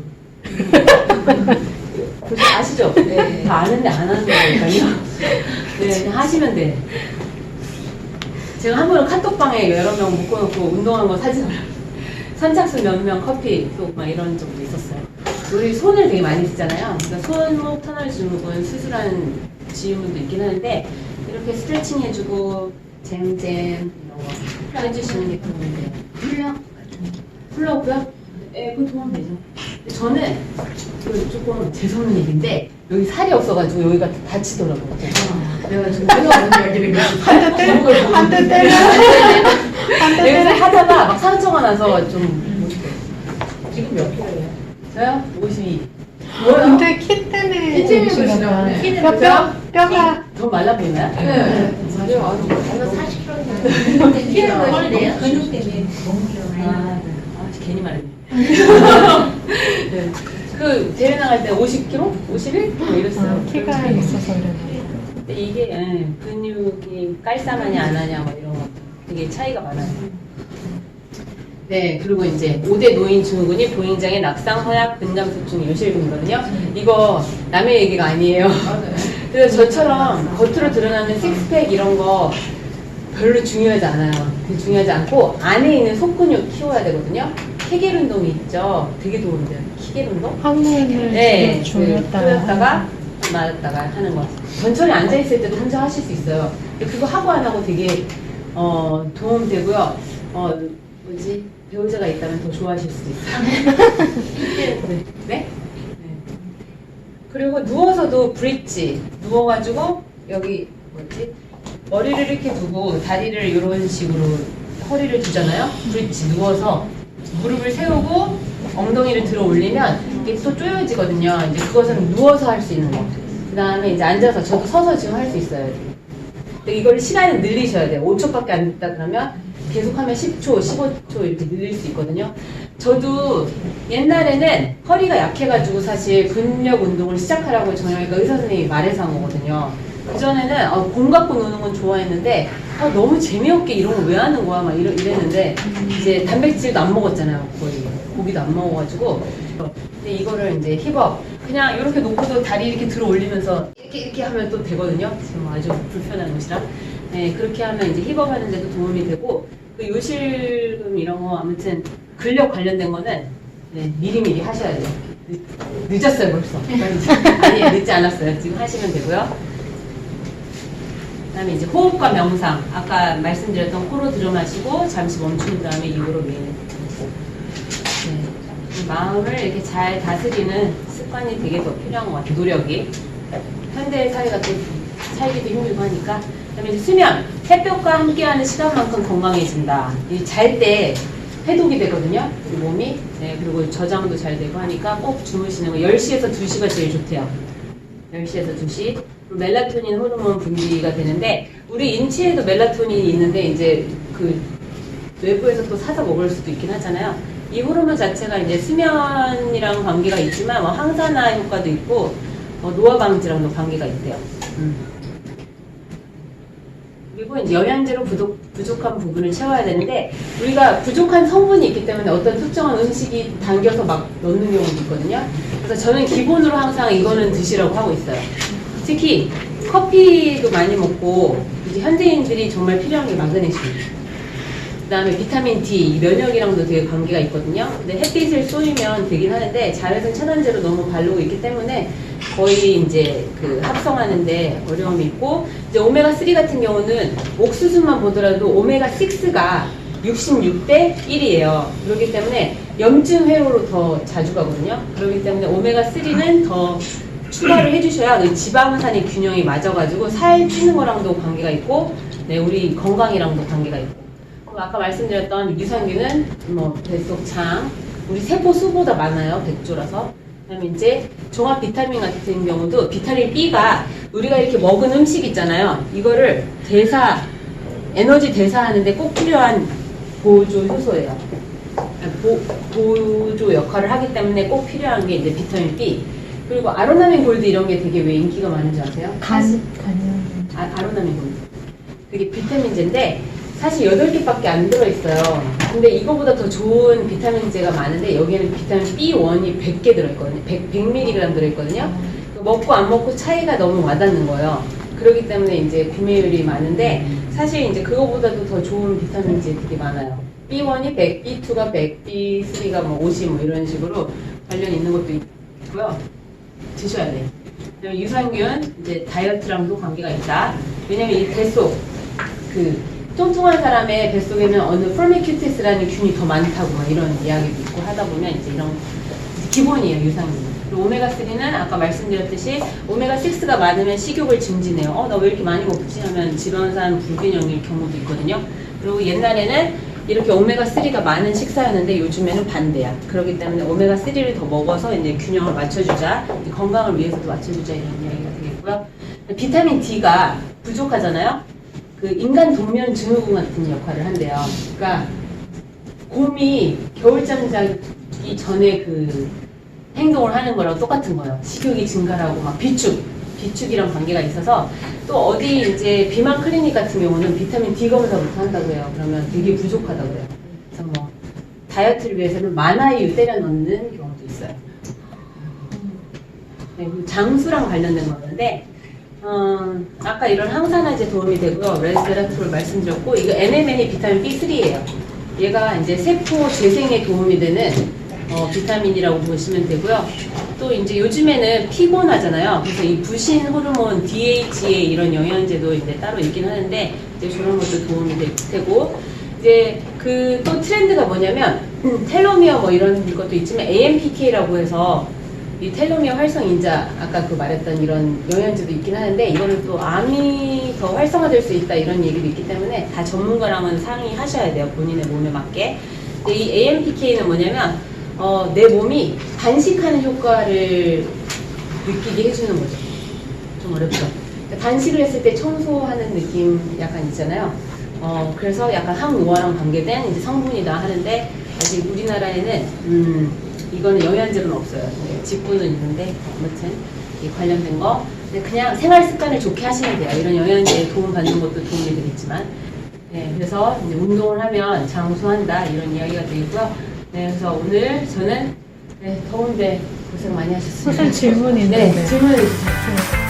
혹시 아시죠? 네. 다 아는데 안 하는 거니까요. 네, 그냥 하시면 돼. 제가 한 번은 카톡방에 여러 명 묶어놓고 운동하는 거 사진 선착순 몇 명 커피 또 막 이런 적도 있었어요. 우리 손을 되게 많이 쓰잖아요. 그러니까 손목 터널 증후군 수술하는 지인분도 있긴 하는데 이렇게 스트레칭 해주고 잼잼 이런 거 해주시는 게 도움이 돼요. 풀러고요? 예, 그거 도움 되죠. 저는 이거 조금 죄송한 얘기인데 여기 살이 없어가지고 여기가 다치더라고요. 내가 지금 한대 때려. 여기서 하다가 막 상처가 나서 좀 못해. 지금 몇 킬로예요? 저요? 52. 근데 키 때문에 키 때문에 그러신가 봐. 그러시나 보네. 뼈가 더 말라 보이나요? 네. 맞아요. 아주 40kg. 키는 거리네요. 근육 때문에 너무 길어요. 아, 괜히 말했네. 네. 그 대회 나갈 때 50kg? 51? 뭐 이랬어요. 키가 있어서 그러나. 근데 이게 근육이 깔쌈하냐 안 하냐 뭐 이런 거 되게 차이가 많아요. 네, 그리고 이제 5대 노인 증후군이 보행장애, 낙상, 허약, 근감소증, 요실금이거든요. 이거 남의 얘기가 아니에요. 그래서 저처럼 겉으로 드러나는 식스팩 이런 거 별로 중요하지 않아요. 중요하지 않고 안에 있는 속근육 키워야 되거든요. 케겔 운동이 있죠. 되게 도움이 돼요. 케겔 운동? 항문을 네, 조였다가 조였다가 맞았다가 하는 거. 전철에 앉아 있을 때도 혼자 하실 수 있어요. 근데 그거 하고 안 하고 되게 도움 되고요. 배우자가 있다면 더 좋아하실 수도 있어요. 네. 네? 그리고 누워서도 브릿지 누워가지고 여기 머리를 이렇게 두고 다리를 이런 식으로 허리를 두잖아요. 브릿지 누워서 무릎을 세우고 엉덩이를 들어 올리면 이게 또 쪼여지거든요. 이제 그것은 누워서 할 수 있는 거. 그 다음에 이제 앉아서 저도 서서 지금 할 수 있어요. 근데 이걸 시간을 늘리셔야 돼요. 5초밖에 안 됐다 그러면 계속하면 10초, 15초 이렇게 늘릴 수 있거든요. 저도 옛날에는 허리가 약해가지고 사실 근력 운동을 시작하라고 정형외과 의사 선생님이 말해서 한 거거든요. 그전에는 공 갖고 노는 건 좋아했는데 너무 재미없게 이런 거 왜 하는 거야 막 이랬는데 이제 단백질도 안 먹었잖아요. 거의 고기도 안 먹어가지고 근데 이거를 이제 힙업 그냥 이렇게 놓고도 다리 이렇게 들어 올리면서 이렇게 하면 또 되거든요. 지금 아주 불편한 옷이라 네, 그렇게 하면 이제 힙업 하는 데도 도움이 되고 그 요실금 이런 거 아무튼 근력 관련된 거는 네, 미리미리 하셔야 돼요. 늦었어요 벌써. 아니 늦지 않았어요. 지금 하시면 되고요. 그다음에 이제 호흡과 명상. 아까 말씀드렸던 코로 들어 마시고 잠시 멈춘 다음에 입으로 내뱉고. 네. 마음을 이렇게 잘 다스리는 습관이 되게 더 필요한 것 같아요. 노력이. 현대 사회가 또 살기도 힘들고 하니까. 그다음에 이제 수면. 햇볕과 함께하는 시간만큼 건강해진다. 잘 때 해독이 되거든요. 우리 몸이. 네, 그리고 저장도 잘 되고 하니까 꼭 주무시는 거. 10시에서 2시가 제일 좋대요. 10시에서 2시. 멜라토닌 호르몬 분비가 되는데 우리 인체에도 멜라토닌이 있는데 이제 그 외부에서 또 사서 먹을 수도 있긴 하잖아요. 이 호르몬 자체가 이제 수면이랑 관계가 있지만 항산화 효과도 있고 노화 방지랑도 관계가 있대요. 그리고 이제 영양제로 부족한 부분을 채워야 되는데 우리가 부족한 성분이 있기 때문에 어떤 특정한 음식이 당겨서 막 넣는 경우도 있거든요. 그래서 저는 기본으로 항상 이거는 드시라고 하고 있어요. 특히 커피도 많이 먹고 이제 현대인들이 정말 필요한 게 마그네슘. 그 다음에 비타민 D, 면역이랑도 되게 관계가 있거든요. 근데 햇빛을 쏘이면 되긴 하는데 자외선 차단제로 너무 바르고 있기 때문에 거의 이제 그 합성하는데 어려움이 있고 이제 오메가3 같은 경우는 옥수수만 보더라도 오메가6가 66대 1이에요. 그렇기 때문에 염증 회로로 더 자주 가거든요. 그렇기 때문에 오메가3는 더 추가를 해주셔야 지방산의 균형이 맞아가지고 살 찌는 거랑도 관계가 있고 네, 우리 건강이랑도 관계가 있고 아까 말씀드렸던 유산균은 뱃속, 장 우리 세포 수보다 많아요. 100조라서 그다음에 이제 종합 비타민 같은 경우도 비타민 B가 우리가 이렇게 먹은 음식 있잖아요. 이거를 에너지 대사하는데 꼭 필요한 보조 효소예요. 보조 역할을 하기 때문에 꼭 필요한 게 이제 비타민 B. 그리고 아로나민 골드 이런 게 되게 왜 인기가 많은지 아세요? 간염. 아로나민 골드. 그게 비타민제인데 사실 8개밖에 안 들어있어요. 근데 이거보다 더 좋은 비타민제가 많은데 여기에는 비타민 B1이 100개 들어있거든요. 100mg 들어있거든요. 먹고 안 먹고 차이가 너무 와닿는 거예요. 그렇기 때문에 이제 구매율이 많은데 사실 이제 그거보다도 더 좋은 비타민제 되게 많아요. B1이 100, B2가 100, B3가 50 이런 식으로 관련 있는 것도 있고요. 드셔야 돼요. 그리고 유산균 이제 다이어트랑도 관계가 있다. 왜냐면 이 뱃속 뚱뚱한 사람의 뱃속에는 어느 폴메큐티스라는 균이 더 많다고 이런 이야기도 있고 하다 보면 이제 이런 기본이에요. 유산균. 그리고 오메가3는 아까 말씀드렸듯이 오메가6가 많으면 식욕을 증진해요. 나 왜 이렇게 많이 먹지 하면 지방산 불균형일 경우도 있거든요. 그리고 옛날에는 이렇게 오메가3가 많은 식사였는데 요즘에는 반대야. 그렇기 때문에 오메가3를 더 먹어서 이제 균형을 맞춰주자. 건강을 위해서도 맞춰주자 이런 이야기가 되겠고요. 비타민 D가 부족하잖아요. 그 인간 동면 증후군 같은 역할을 한대요. 그러니까 곰이 겨울잠 자기 전에 그 행동을 하는 거랑 똑같은 거예요. 식욕이 증가하고 막 비축이랑 관계가 있어서 또 어디 이제 비만 클리닉 같은 경우는 비타민 D 검사부터 한다고 해요. 그러면 되게 부족하다고 해요. 그래서 다이어트를 위해서는 마나유 때려 넣는 경우도 있어요. 네, 그리고 장수랑 관련된 거는데 아까 이런 항산화제 도움이 되고요. 레스베라트롤 말씀드렸고 이거 NMN이 비타민 B3예요. 얘가 이제 세포 재생에 도움이 되는 비타민이라고 보시면 되고요. 또 이제 요즘에는 피곤하잖아요. 그래서 이 부신 호르몬 DHA 이런 영양제도 이제 따로 있긴 하는데 이제 그런 것도 도움이 되고 이제 그 또 트렌드가 뭐냐면 텔로미어 뭐 이런 것도 있지만 AMPK라고 해서 이 텔로미어 활성 인자 아까 그 말했던 이런 영양제도 있긴 하는데 이거는 또 암이 더 활성화될 수 있다 이런 얘기도 있기 때문에 다 전문가랑은 상의하셔야 돼요. 본인의 몸에 맞게. 근데 이 AMPK는 뭐냐면 내 몸이 단식하는 효과를 느끼게 해주는 거죠. 좀 어렵죠. 그러니까 단식을 했을 때 청소하는 느낌 약간 있잖아요. 그래서 약간 항노화랑 관계된 이제 성분이다 하는데 아직 우리나라에는 이거는 영양제는 없어요. 네, 직구는 있는데 아무튼 이 관련된 거 근데 그냥 생활 습관을 좋게 하시면 돼요. 이런 영양제에 도움 받는 것도 도움이 되겠지만 네, 그래서 이제 운동을 하면 장수한다 이런 이야기가 되고요. 네, 그래서 오늘 저는 네, 더운데 고생 많이 하셨습니다. 사실 질문이 있는데 네, 질문을 주세요.